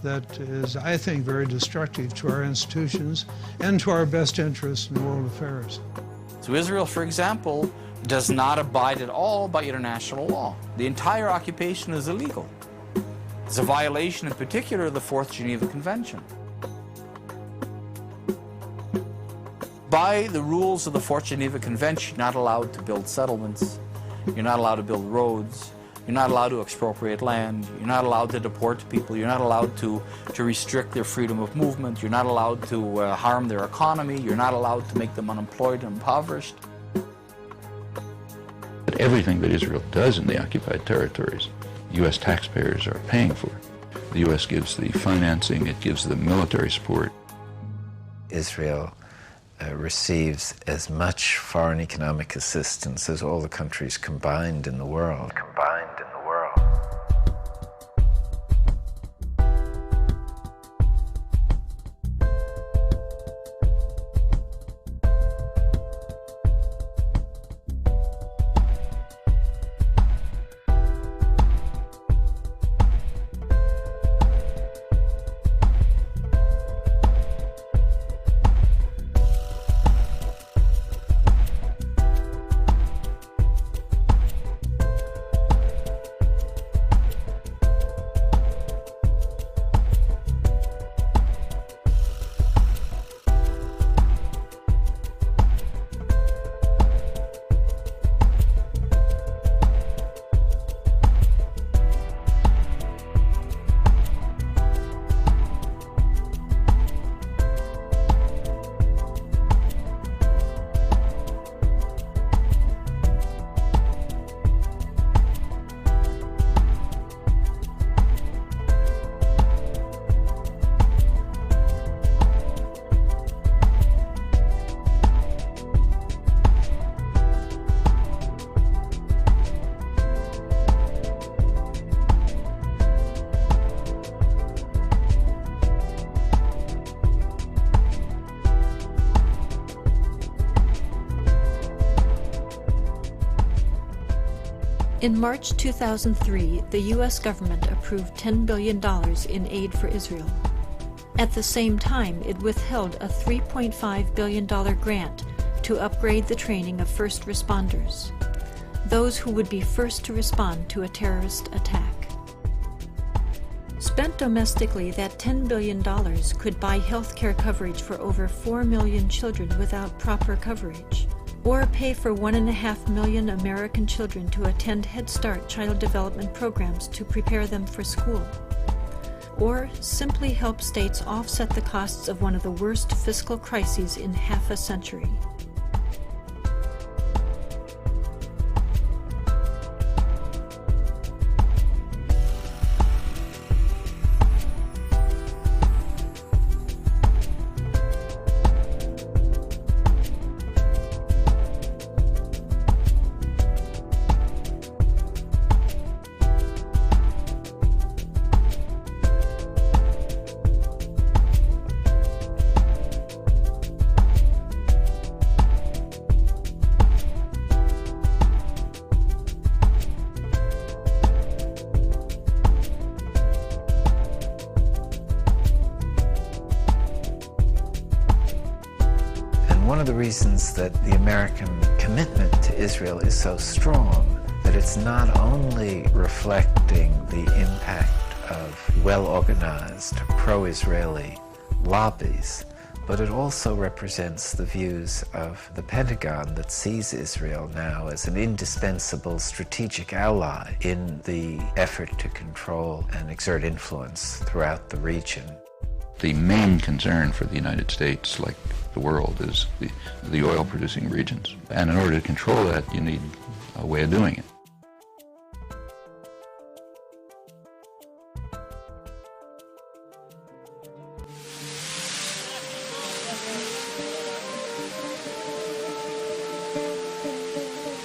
that is, I think, very destructive to our institutions and to our best interests in world affairs. So Israel, for example, does not abide at all by international law. The entire occupation is illegal. It's a violation, in particular, of the Fourth Geneva Convention. By the rules of the Fourth Geneva Convention, you're not allowed to build settlements, you're not allowed to build roads, you're not allowed to expropriate land, you're not allowed to deport people, you're not allowed to restrict their freedom of movement, you're not allowed to harm their economy, you're not allowed to make them unemployed and impoverished. But everything that Israel does in the occupied territories, U.S. taxpayers are paying for. The U.S. gives the financing, it gives the military support. Israel receives as much foreign economic assistance as all the countries combined in the world. In March 2003, the U.S. government approved $10 billion in aid for Israel. At the same time, it withheld a $3.5 billion grant to upgrade the training of first responders, those who would be first to respond to a terrorist attack. Spent domestically, that $10 billion could buy health care coverage for over 4 million children without proper coverage, or pay for 1.5 million American children to attend Head Start child development programs to prepare them for school, or simply help states offset the costs of one of the worst fiscal crises in half a century. One of the reasons that the American commitment to Israel is so strong, that it's not only reflecting the impact of well-organized pro-Israeli lobbies, but it also represents the views of the Pentagon that sees Israel now as an indispensable strategic ally in the effort to control and exert influence throughout the region. The main concern for the United States, like the world, is the oil-producing regions. And in order to control that, you need a way of doing it.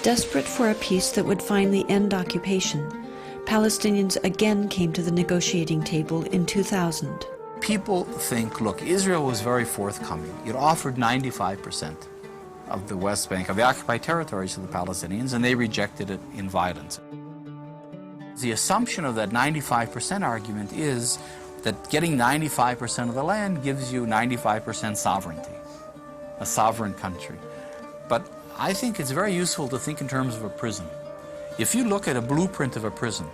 Desperate for a peace that would finally end occupation, Palestinians again came to the negotiating table in 2000. People think, look, Israel was very forthcoming. It offered 95% of the West Bank, of the occupied territories to the Palestinians, and they rejected it in violence. The assumption of that 95% argument is that getting 95% of the land gives you 95% sovereignty, a sovereign country. But I think it's very useful to think in terms of a prison. If you look at a blueprint of a prison,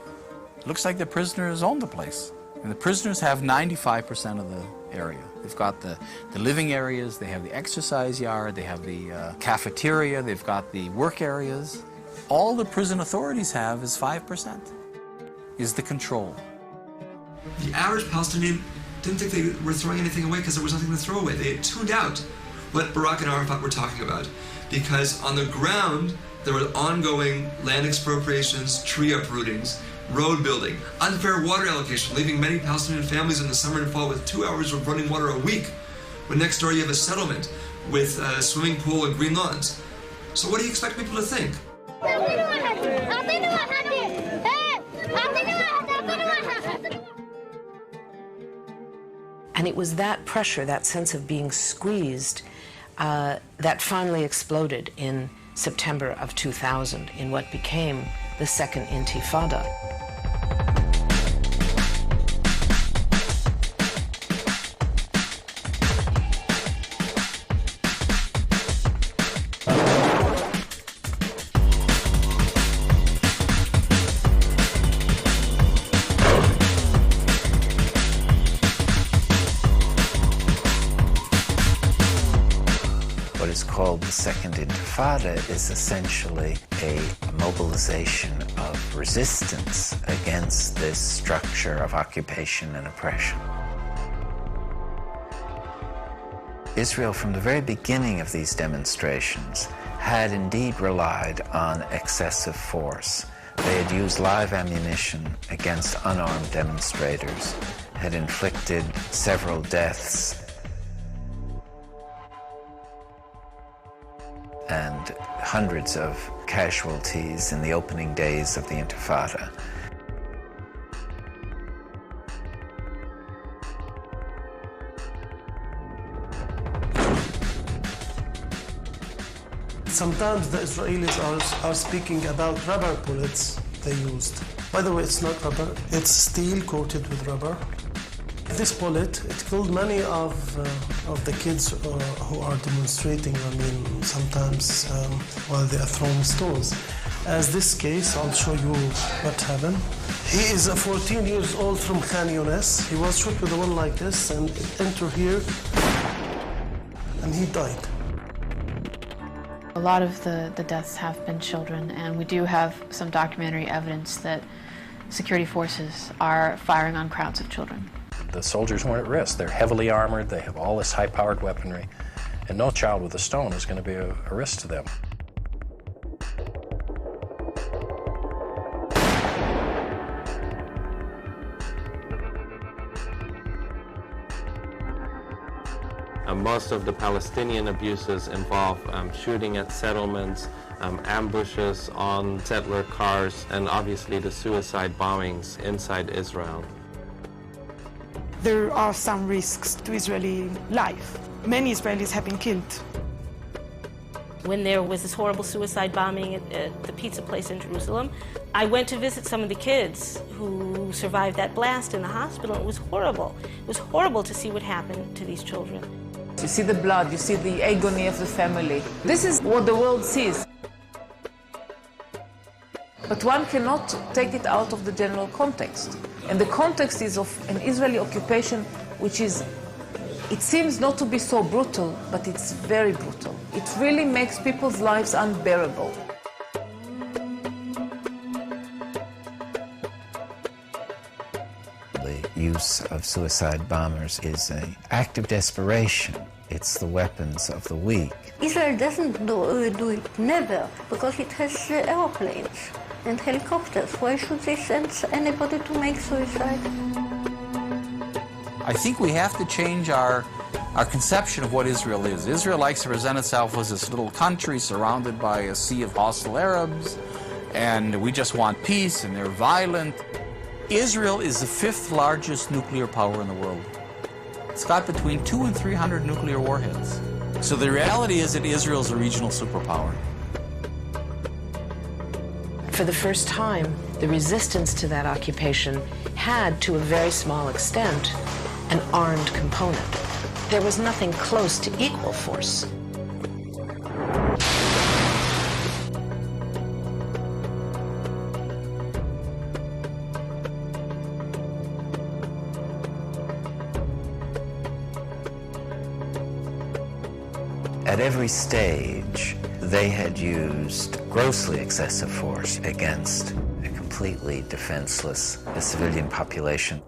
it looks like the prisoners own the place. And the prisoners have 95% of the area. They've got the living areas, they have the exercise yard, they have the cafeteria, they've got the work areas. All the prison authorities have is 5%, is the control. The average Palestinian didn't think they were throwing anything away because there was nothing to throw away. They had tuned out what Barak and Arafat were talking about, because on the ground there were ongoing land expropriations, tree uprootings, road building, unfair water allocation, leaving many Palestinian families in the summer and fall with 2 hours of running water a week, when next door you have a settlement with a swimming pool and green lawns. So what do you expect people to think? And it was that pressure, that sense of being squeezed, that finally exploded in September of 2000 in what became the Second Intifada. What is called the Second Intifada is essentially a mobilization of resistance against this structure of occupation and oppression. Israel, from the very beginning of these demonstrations, had indeed relied on excessive force. They had used live ammunition against unarmed demonstrators, had inflicted several deaths, and hundreds of casualties in the opening days of the Intifada. Sometimes the Israelis are speaking about rubber bullets they used. By the way, it's not rubber, it's steel coated with rubber. This bullet, it killed many of the kids who are demonstrating, I mean, sometimes while they are throwing stones. As this case, I'll show you what happened. He is a 14 years old from Khan Younis. He was shot with a one like this and it entered here, and he died. A lot of the deaths have been children, and we do have some documentary evidence that security forces are firing on crowds of children. The soldiers weren't at risk. They're heavily armored, they have all this high-powered weaponry, and no child with a stone is going to be a risk to them. Most of the Palestinian abuses involve shooting at settlements, ambushes on settler cars, and obviously the suicide bombings inside Israel. There are some risks to Israeli life. Many Israelis have been killed. When there was this horrible suicide bombing at the pizza place in Jerusalem, I went to visit some of the kids who survived that blast in the hospital. It was horrible. It was horrible to see what happened to these children. You see the blood, you see the agony of the family. This is what the world sees. But one cannot take it out of the general context. And the context is of an Israeli occupation which is, it seems not to be so brutal, but it's very brutal. It really makes people's lives unbearable. The use of suicide bombers is an act of desperation. It's the weapons of the weak. Israel doesn't do it, never, because it has airplanes and helicopters. Why should they send anybody to make suicide? I think we have to change our conception of what Israel is. Israel likes to present itself as this little country surrounded by a sea of hostile Arabs, and we just want peace, and they're violent. Israel is the 5th largest nuclear power in the world. It's got between 200 and 300 nuclear warheads. So the reality is that Israel is a regional superpower. For the first time, the resistance to that occupation had, to a very small extent, an armed component. There was nothing close to equal force. At every stage, they had used grossly excessive force against a completely defenseless civilian population.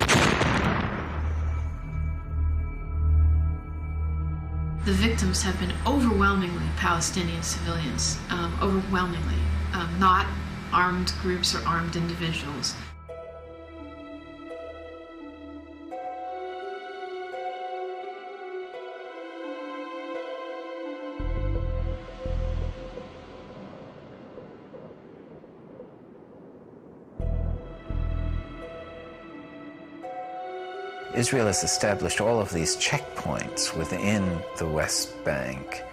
The victims have been overwhelmingly Palestinian civilians, overwhelmingly, not armed groups or armed individuals. Israel has established all of these checkpoints within the West Bank,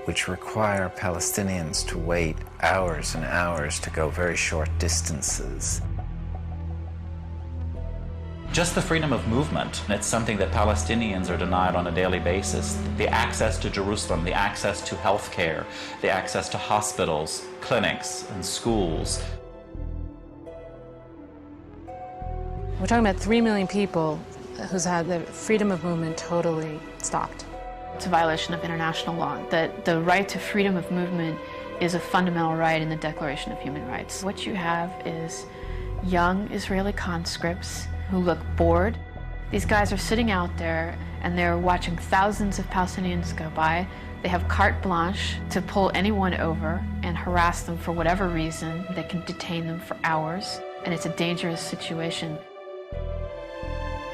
which require Palestinians to wait hours and hours to go very short distances. Just the freedom of movement, it's something that Palestinians are denied on a daily basis. The access to Jerusalem, the access to health care, the access to hospitals, clinics, and schools. We're talking about 3 million people who's had their freedom of movement totally stopped. It's a violation of international law, that the right to freedom of movement is a fundamental right in the Declaration of Human Rights. What you have is young Israeli conscripts who look bored. These guys are sitting out there and they're watching thousands of Palestinians go by. They have carte blanche to pull anyone over and harass them for whatever reason. They can detain them for hours, and it's a dangerous situation.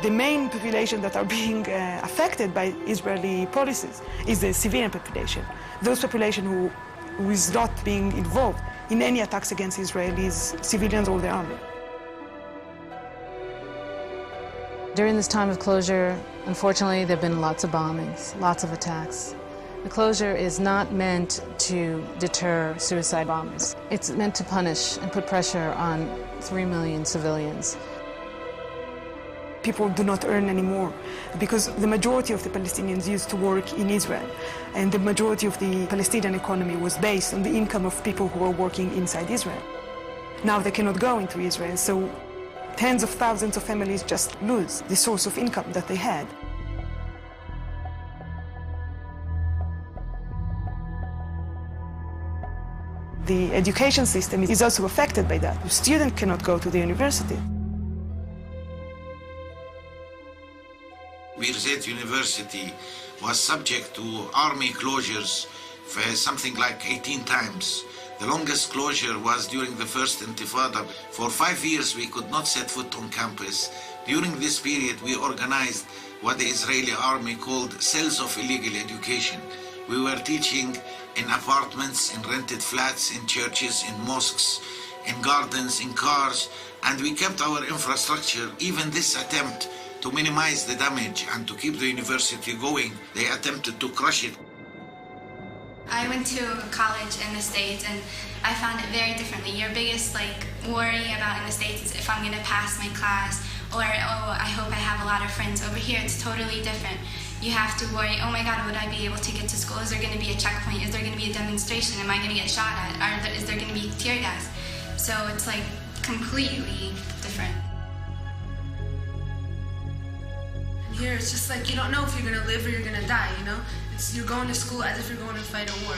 The main population that are being affected by Israeli policies is the civilian population. Those population who is not being involved in any attacks against Israelis, civilians or the army. During this time of closure, unfortunately, there have been lots of bombings, lots of attacks. The closure is not meant to deter suicide bombers. It's meant to punish and put pressure on 3 million civilians. People do not earn anymore because the majority of the Palestinians used to work in Israel, and the majority of the Palestinian economy was based on the income of people who are working inside Israel. Now they cannot go into Israel, so tens of thousands of families just lose the source of income that they had. The education system is also affected by that. The student cannot go to the university. Birzeit University was subject to army closures for something like 18 times. The longest closure was during the first Intifada. For 5 years we could not set foot on campus. During this period we organized what the Israeli army called cells of illegal education. We were teaching in apartments, in rented flats, in churches, in mosques, in gardens, in cars, and we kept our infrastructure. Even this attempt to minimize the damage and to keep the university going, they attempted to crush it. I went to college in the States and I found it very differently. Your biggest worry about in the States is if I'm gonna pass my class, or oh, I hope I have a lot of friends. Over here it's totally different. You have to worry, oh my God, would I be able to get to school? Is there gonna be a checkpoint? Is there gonna be a demonstration? Am I gonna get shot at? Is there gonna be tear gas? So it's completely different. Here, it's just you don't know if you're gonna live or you're gonna die, you know? You're going to school as if you're going to fight a war.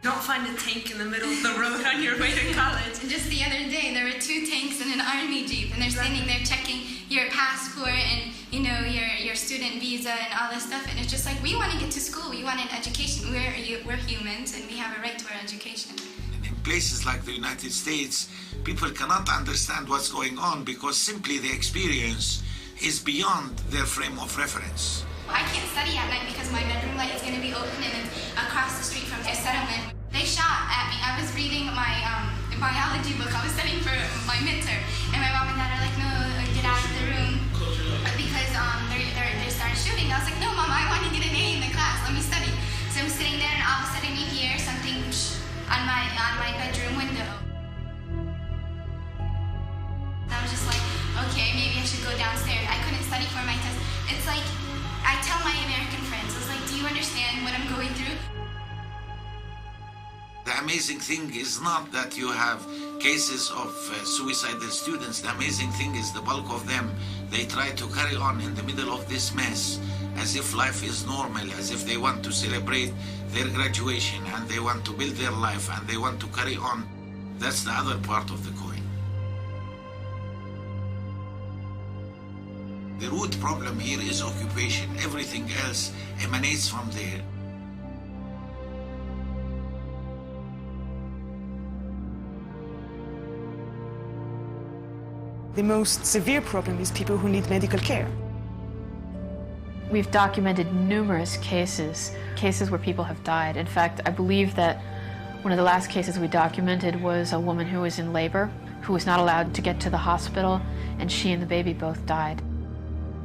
You don't find a tank in the middle of the road on your way to college. Just the other day, there were 2 tanks and an army jeep, and they're standing there checking your passport and, your student visa and all this stuff, and it's just we want to get to school, we want an education. We're humans, and we have a right to our education. In places like the United States, people cannot understand what's going on because simply the experience is beyond their frame of reference. I can't study at night because my bedroom light is going to be open and it's across the street from a settlement. They shot at me. I was reading my biology book. I was studying for my midterm, and my mom and dad are like, "No, get out of the room," because they started shooting. I was like, "No, Mom, I want to get an A in the class. Let me study." So I'm sitting there, and all of a sudden you hear something on my bedroom window. I was just like, okay, maybe I should go downstairs. I couldn't study for my test. It's I tell my American friends, I was like, do you understand what I'm going through? The amazing thing is not that you have cases of suicidal students. The amazing thing is the bulk of them, they try to carry on in the middle of this mess as if life is normal, as if they want to celebrate their graduation and they want to build their life and they want to carry on. That's the other part of the coin. The root problem here is occupation. Everything else emanates from there. The most severe problem is people who need medical care. We've documented numerous cases where people have died. In fact, I believe that one of the last cases we documented was a woman who was in labor, who was not allowed to get to the hospital, and she and the baby both died.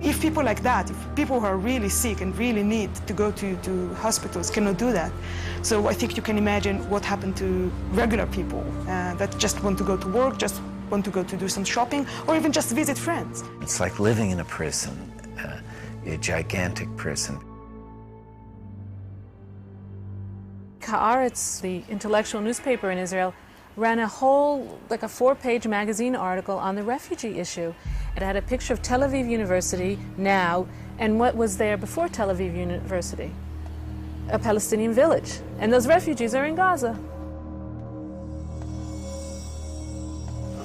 If people like that, if people who are really sick and really need to go to hospitals cannot do that, so I think you can imagine what happened to regular people that just want to go to work, just want to go to do some shopping, or even just visit friends. It's like living in a prison, a gigantic prison. Haaretz, the intellectual newspaper in Israel, ran a whole, a 4-page magazine article on the refugee issue. It had a picture of Tel Aviv University now and what was there before Tel Aviv University, a Palestinian village. And those refugees are in Gaza.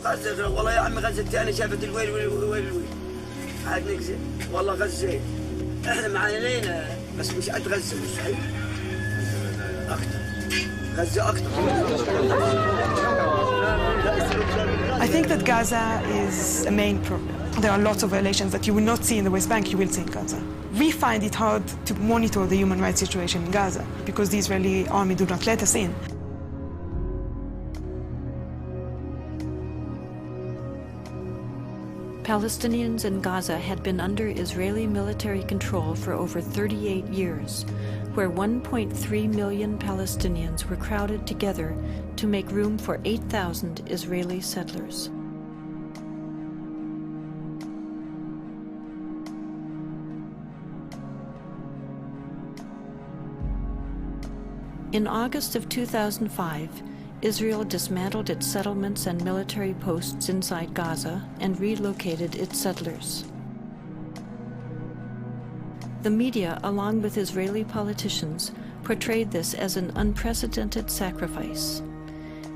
غزة والله يا عمي غزة الثانية شافت الويل ويل ويل ويل عاد نكذب والله غزة احنا معانينا بس مش قد غزة مستحيل أكتر غزة أكتر. I think that Gaza is a main problem. There are lots of violations that you will not see in the West Bank, you will see in Gaza. We find it hard to monitor the human rights situation in Gaza because the Israeli army do not let us in. Palestinians in Gaza had been under Israeli military control for over 38 years, where 1.3 million Palestinians were crowded together to make room for 8,000 Israeli settlers. In August of 2005, Israel dismantled its settlements and military posts inside Gaza and relocated its settlers. The media, along with Israeli politicians, portrayed this as an unprecedented sacrifice.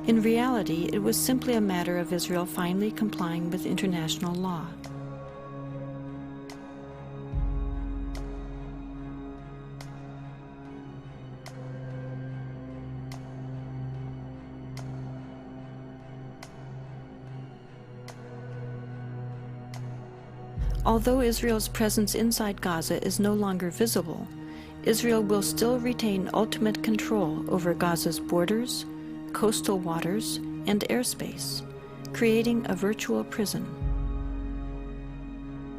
In reality, it was simply a matter of Israel finally complying with international law. Although Israel's presence inside Gaza is no longer visible, Israel will still retain ultimate control over Gaza's borders, coastal waters, and airspace, creating a virtual prison.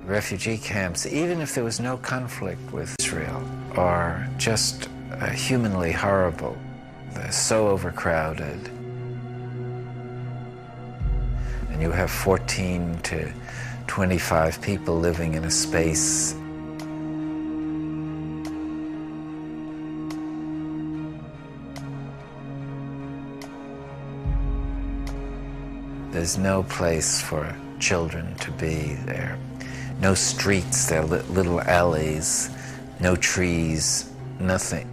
Refugee camps, even if there was no conflict with Israel, are just humanly horrible. They're so overcrowded. And you have 14 to 25 people living in a space. There's no place for children to be there. No streets, there are little alleys, no trees, nothing.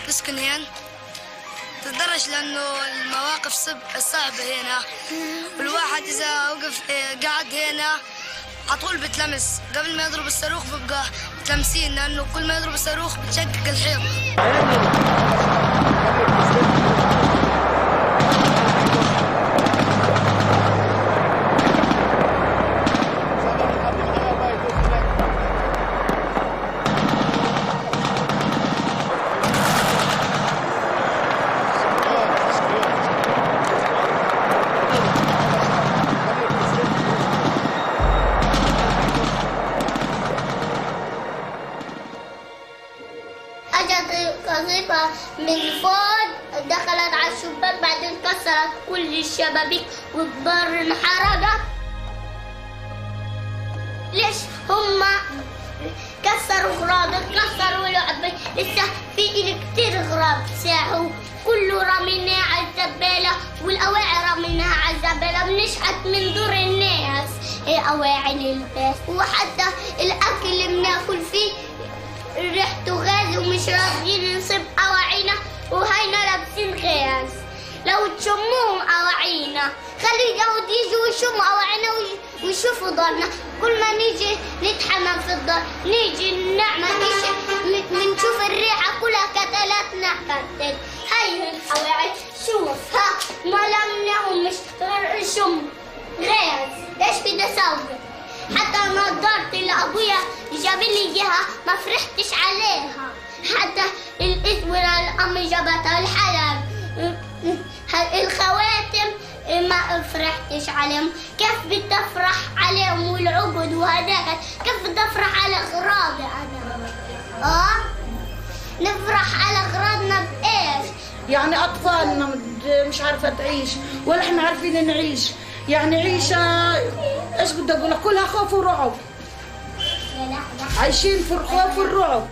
تسكن هنا تقدرش لأنه المواقف صعبة هنا والواحد إذا وقف قاعد هنا عطول بتلمس قبل ما يضرب الصاروخ بيبقى متلمسين لأنه كل ما يضرب الصاروخ بتشقق الحيط. قذيفة من فوق دخلت على الشباك بعدين كسرت كل الشبابيك والدار انحرقت. ليش هم كسروا غراض كسروا لعبة لسه في كتير غراض ساحوا كله رميناه على الزبالة والأواعي رميناها على الزبالة بنشحت من دور الناس أواعي للباس وحتى الأكل اللي بناكل فيه ريحته غاز ومش راضيين نصيب أواعينا وهينا لابسين غاز. لو تشموهم أواعينا خلي اليهود يجوا يشموا أواعينا ويشوفوا دارنا. كل ما نيجي نتحمم في الدار نيجي نعمل إشي نشوف الريحة كلها كتلاتنا كتل. هاي الأواعي شوف ها ما لمناهم مش غير شم غاز. ليش بدي أسوي؟ حتى نظارتي اللي أبويا جاب لي إياها ما فرحتش عليها. حتى الإسورة اللي أمي جابتها الحلب الخواتم ما فرحتش عليهم. كيف بدي أفرح عليهم والعقد وهداك كيف بدي أفرح على أغراضي أنا؟ نفرح على أغراضنا بإيش؟ يعني أطفالنا مش عارفة تعيش ولا إحنا عارفين نعيش. يعني عيشة ايش بدي اقول لك كلها خوف ورعب. عايشين في الخوف والرعب.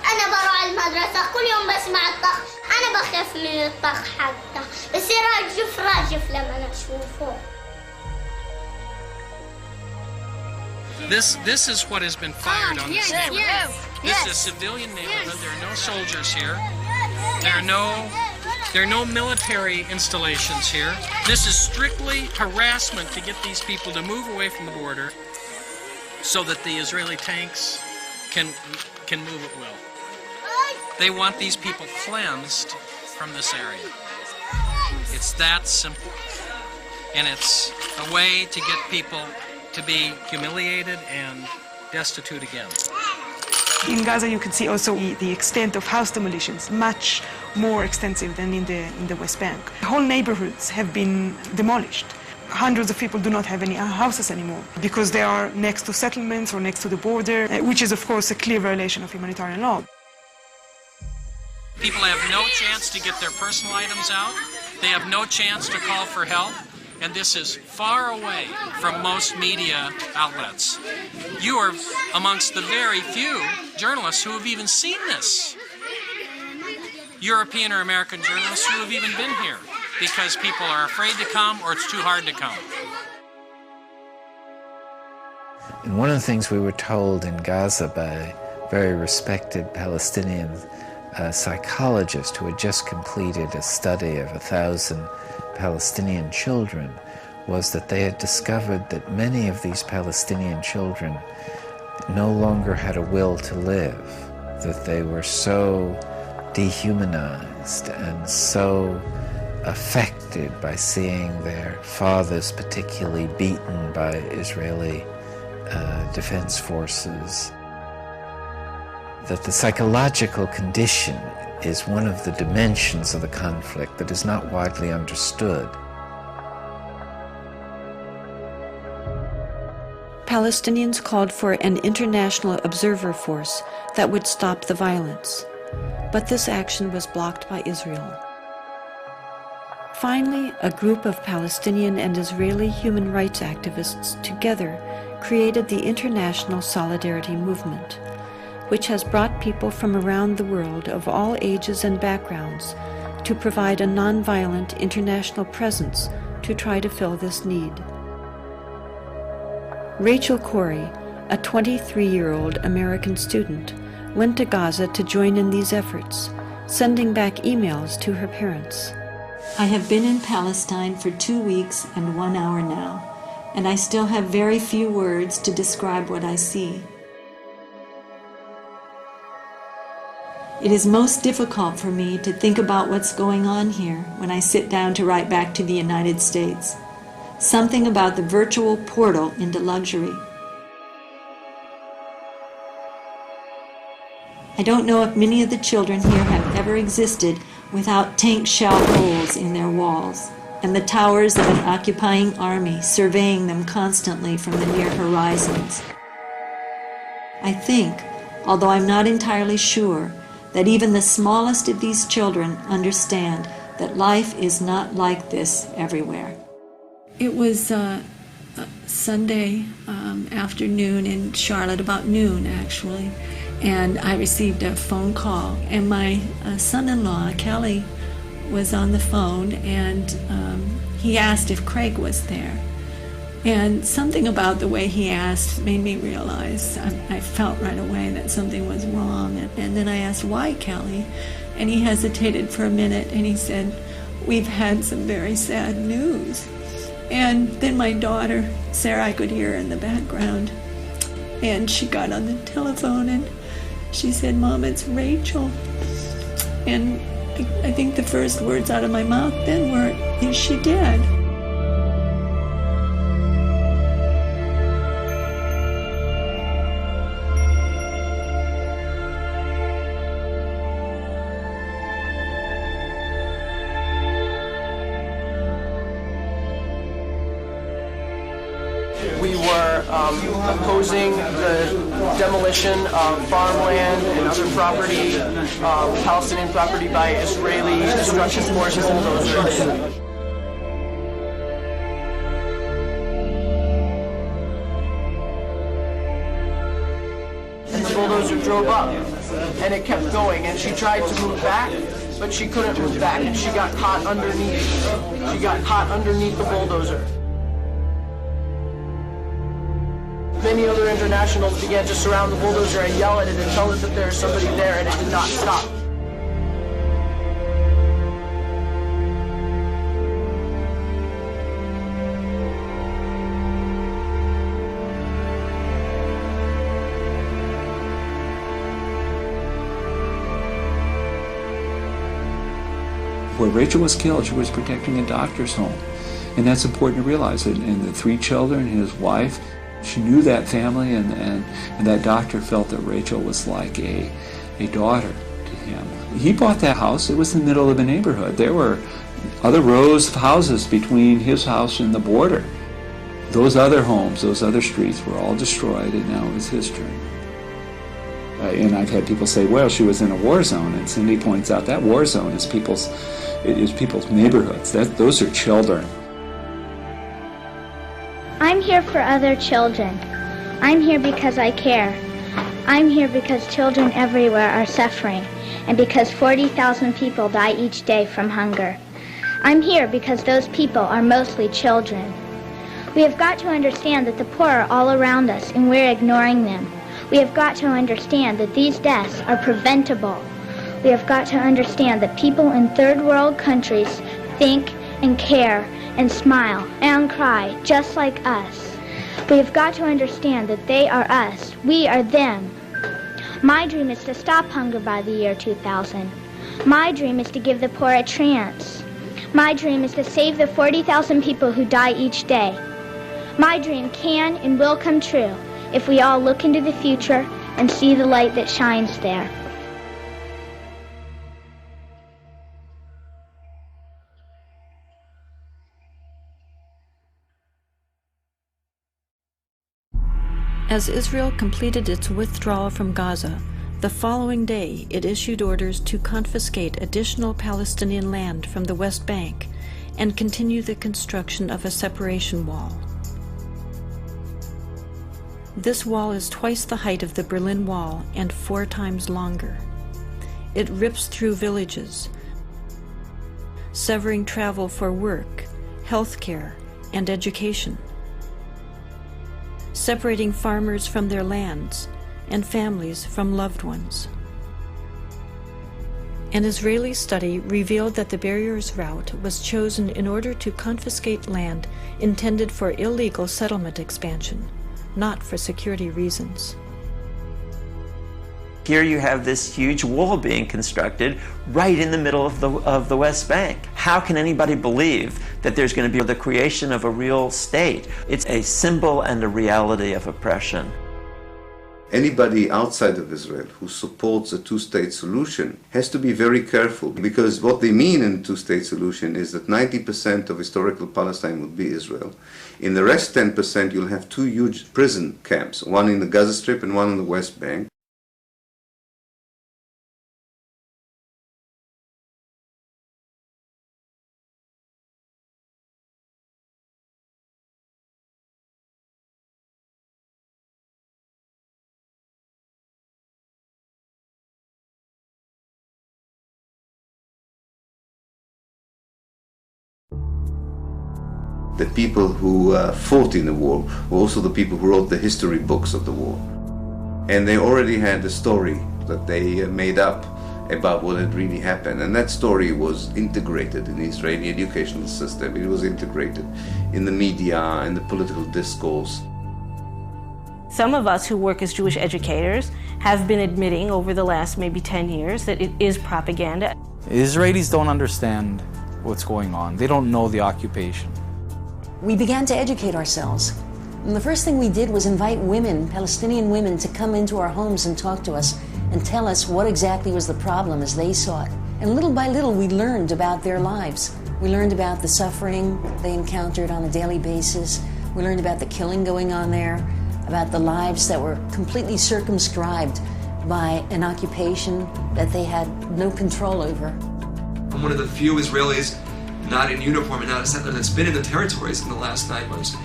انا بروح المدرسة كل يوم بسمع الطخ. انا بخاف من الطخ حتى بصير راجف لما اشوفه. This is what has been fired on this neighborhood. This is a civilian neighborhood. There are no soldiers here. There are no military installations here. This is strictly harassment to get these people to move away from the border so that the Israeli tanks can move at will. They want these people cleansed from this area. It's that simple. And it's a way to get people to be humiliated and destitute again. In Gaza, you can see also the extent of house demolitions, much more extensive than in the West Bank. Whole neighborhoods have been demolished. Hundreds of people do not have any houses anymore because they are next to settlements or next to the border, which is, of course, a clear violation of humanitarian law. People have no chance to get their personal items out. They have no chance to call for help. And this is far away from most media outlets. You are amongst the very few journalists who have even seen this. European or American journalists who have even been here because people are afraid to come or it's too hard to come. And one of the things we were told in Gaza by a very respected Palestinian psychologist who had just completed a study of 1,000 Palestinian children was that they had discovered that many of these Palestinian children no longer had a will to live, that they were so dehumanized and so affected by seeing their fathers particularly beaten by Israeli defense forces, that the psychological condition is one of the dimensions of the conflict that is not widely understood. Palestinians called for an international observer force that would stop the violence, but this action was blocked by Israel. Finally, a group of Palestinian and Israeli human rights activists together created the International Solidarity Movement, which has brought people from around the world of all ages and backgrounds to provide a nonviolent international presence to try to fill this need. Rachel Corey, a 23-year-old American student, went to Gaza to join in these efforts, sending back emails to her parents. I have been in Palestine for 2 weeks and 1 hour now, and I still have very few words to describe what I see. It is most difficult for me to think about what's going on here when I sit down to write back to the United States. Something about the virtual portal into luxury. I don't know if many of the children here have ever existed without tank shell holes in their walls, and the towers of an occupying army surveying them constantly from the near horizons. I think, although I'm not entirely sure, that even the smallest of these children understand that life is not like this everywhere. It was Sunday afternoon in Charlotte, about noon actually, and I received a phone call, and my son-in-law, Kelly, was on the phone, and he asked if Craig was there. And something about the way he asked made me realize, I felt right away that something was wrong. And then I asked, why, Kelly? And he hesitated for a minute, and he said, we've had some very sad news. And then my daughter, Sarah, I could hear her in the background, and she got on the telephone and she said, Mom, it's Rachel. And I think the first words out of my mouth then were, is she dead? We were opposing the demolition of farmland and other property, Palestinian property by Israeli destruction forces and bulldozers. And the bulldozer drove up, and it kept going, and she tried to move back, but she couldn't move back, and she got caught underneath. She got caught underneath the bulldozer. Many other internationals began to surround the bulldozer and yell at it and tell it that there is somebody there, and it did not stop. Where Rachel was killed, she was protecting a doctor's home. And that's important to realize. And the 3 children, his wife, she knew that family, and that doctor felt that Rachel was like a daughter to him. He bought that house. It was in the middle of the neighborhood. There were other rows of houses between his house and the border. Those other homes, those other streets were all destroyed, and now it was his turn. And I've had people say, well, she was in a war zone, and Cindy points out that war zone is people's neighborhoods. Those are children. I'm here for other children. I'm here because I care. I'm here because children everywhere are suffering, and because 40,000 people die each day from hunger. I'm here because those people are mostly children. We have got to understand that the poor are all around us, and we're ignoring them. We have got to understand that these deaths are preventable. We have got to understand that people in third world countries think and care and smile and cry just like us. We have got to understand that they are us. We are them. My dream is to stop hunger by the year 2000. My dream is to give the poor a chance. My dream is to save the 40,000 people who die each day. My dream can and will come true if we all look into the future and see the light that shines there. As Israel completed its withdrawal from Gaza, the following day it issued orders to confiscate additional Palestinian land from the West Bank and continue the construction of a separation wall. This wall is twice the height of the Berlin Wall and 4 times longer. It rips through villages, severing travel for work, healthcare, and education, separating farmers from their lands and families from loved ones. An Israeli study revealed that the barriers route was chosen in order to confiscate land intended for illegal settlement expansion, not for security reasons. Here you have this huge wall being constructed right in the middle of the West Bank. How can anybody believe that there's going to be the creation of a real state? It's a symbol and a reality of oppression. Anybody outside of Israel who supports a two-state solution has to be very careful, because what they mean in two-state solution is that 90% of historical Palestine would be Israel. In the rest 10% you'll have 2 huge prison camps, one in the Gaza Strip and one on the West Bank. The people who fought in the war were also the people who wrote the history books of the war. And they already had a story that they made up about what had really happened. And that story was integrated in the Israeli educational system. It was integrated in the media and the political discourse. Some of us who work as Jewish educators have been admitting over the last maybe 10 years that it is propaganda. Israelis don't understand what's going on. They don't know the occupation. We began to educate ourselves. And the first thing we did was invite women, Palestinian women, to come into our homes and talk to us and tell us what exactly was the problem as they saw it. And little by little, we learned about their lives. We learned about the suffering they encountered on a daily basis. We learned about the killing going on there, about the lives that were completely circumscribed by an occupation that they had no control over. I'm one of the few Israelis not in uniform and not a settler that's been in the territories in the last 9 months.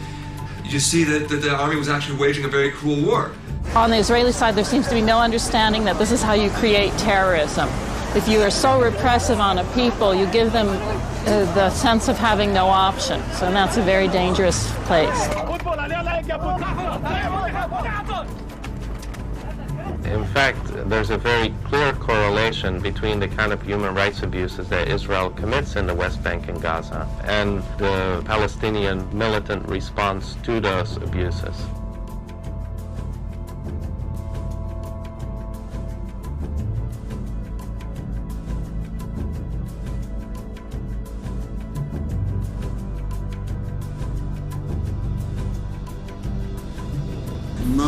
You just see that the army was actually waging a very cruel war. On the Israeli side, there seems to be no understanding that this is how you create terrorism. If you are so repressive on a people, you give them the sense of having no options, and that's a very dangerous place. In fact, there's a very clear correlation between the kind of human rights abuses that Israel commits in the West Bank and Gaza and the Palestinian militant response to those abuses.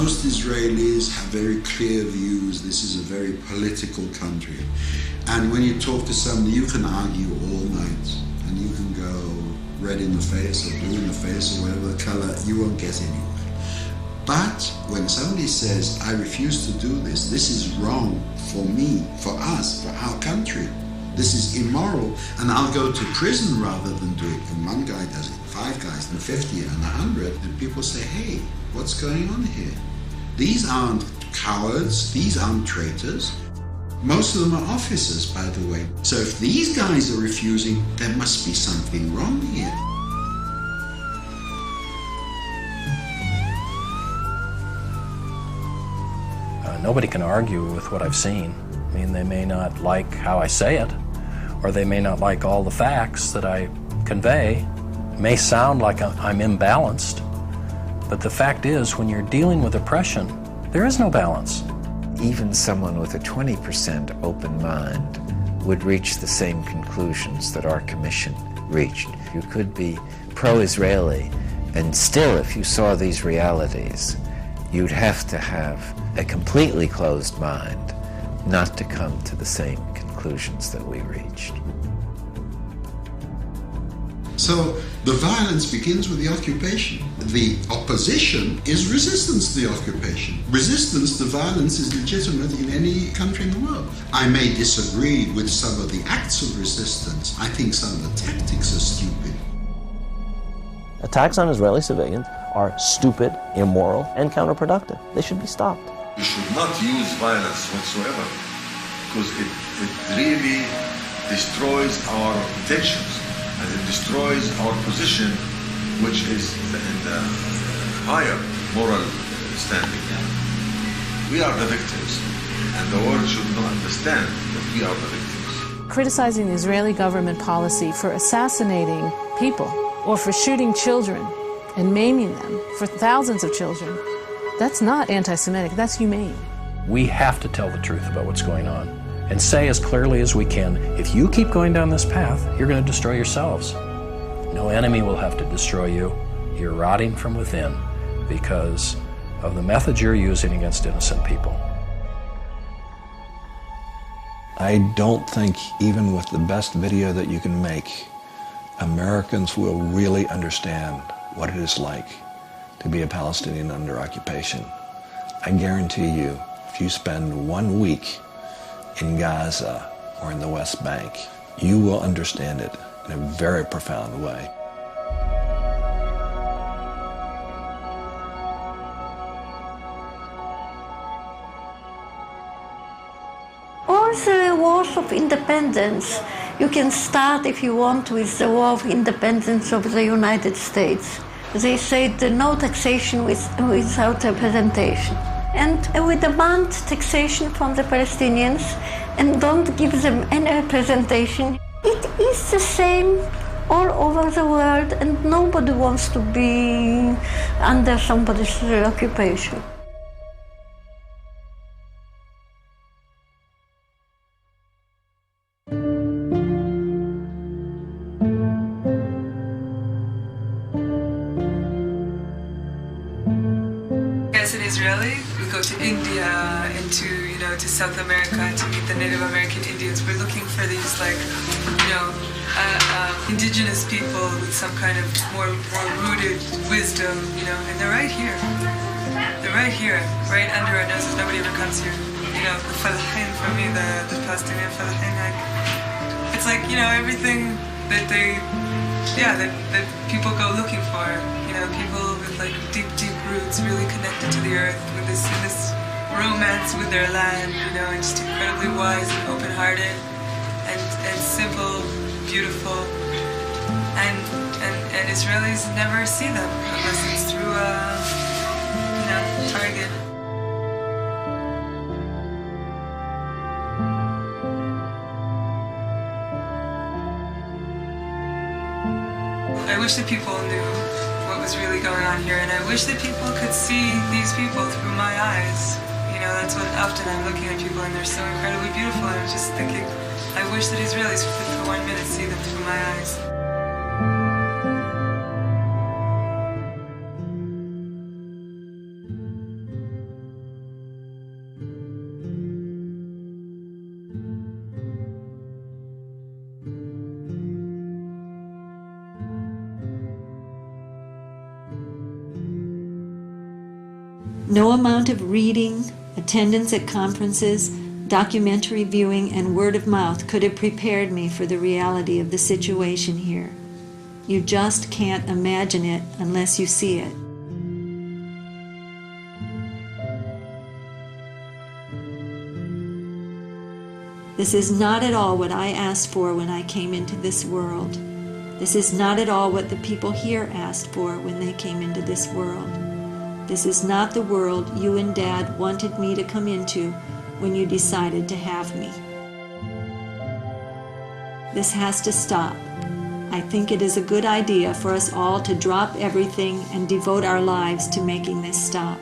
most Israelis have very clear views. This is a very political country. And when you talk to somebody, you can argue all night. And you can go red in the face or blue in the face or whatever the color, you won't get anywhere. But when somebody says, I refuse to do this, this is wrong for me, for us, for our country, this is immoral, and I'll go to prison rather than do it. And one guy does it, 5 guys, and 50 and 100, and people say, hey, what's going on here? These aren't cowards, these aren't traitors. Most of them are officers, by the way. So if these guys are refusing, there must be something wrong here. Nobody can argue with what I've seen. I mean, they may not like how I say it, or they may not like all the facts that I convey. It may sound like I'm imbalanced, but the fact is, when you're dealing with oppression, there is no balance. Even someone with a 20% open mind would reach the same conclusions that our commission reached. You could be pro-Israeli, and still, if you saw these realities, you'd have to have a completely closed mind not to come to the same conclusions that we reached. So the violence begins with the occupation. The opposition is resistance to the occupation. Resistance to violence is legitimate in any country in the world. I may disagree with some of the acts of resistance. I think some of the tactics are stupid. Attacks on Israeli civilians are stupid, immoral, and counterproductive. They should be stopped. We should not use violence whatsoever, because it really destroys our intentions, and it destroys our position, which is in the higher moral standing. We are the victims, and the world should not understand that we are the victims. Criticizing the Israeli government policy for assassinating people or for shooting children and maiming them, for thousands of children, that's not anti-Semitic, that's humane. We have to tell the truth about what's going on and say as clearly as we can, if you keep going down this path, you're going to destroy yourselves. No enemy will have to destroy you. You're rotting from within because of the methods you're using against innocent people. I don't think even with the best video that you can make, Americans will really understand what it is like to be a Palestinian under occupation. I guarantee you, if you spend 1 week in Gaza or in the West Bank, you will understand it in a very profound way. All the wars of independence, you can start if you want with the war of independence of the United States. They said no taxation without representation. And we demand taxation from the Palestinians and don't give them any representation. It is the same all over the world, and nobody wants to be under somebody's occupation. As an Israeli, we go to India and to South America to meet the Native American Indians. We're looking for these indigenous people with some kind of more rooted wisdom, and they're right here. They're right here, right under our noses. Nobody ever comes here. The Falahin for me, the Palestinian Falahin, it's like, everything that that people go looking for. People with deep roots, really connected to the earth, with this romance with their land, and just incredibly wise and open-hearted, and simple, beautiful, and Israelis never see them unless it's through Target. I wish that people knew what was really going on here, and I wish that people could see these people through my eyes. That's what often I'm looking at people and they're so incredibly beautiful, and I'm just thinking, I wish that Israelis could for 1 minute see them through my eyes. No amount of reading, attendance at conferences, documentary viewing, and word of mouth could have prepared me for the reality of the situation here. You just can't imagine it unless you see it. This is not at all what I asked for when I came into this world. This is not at all what the people here asked for when they came into this world. This is not the world you and Dad wanted me to come into when you decided to have me. This has to stop. I think it is a good idea for us all to drop everything and devote our lives to making this stop.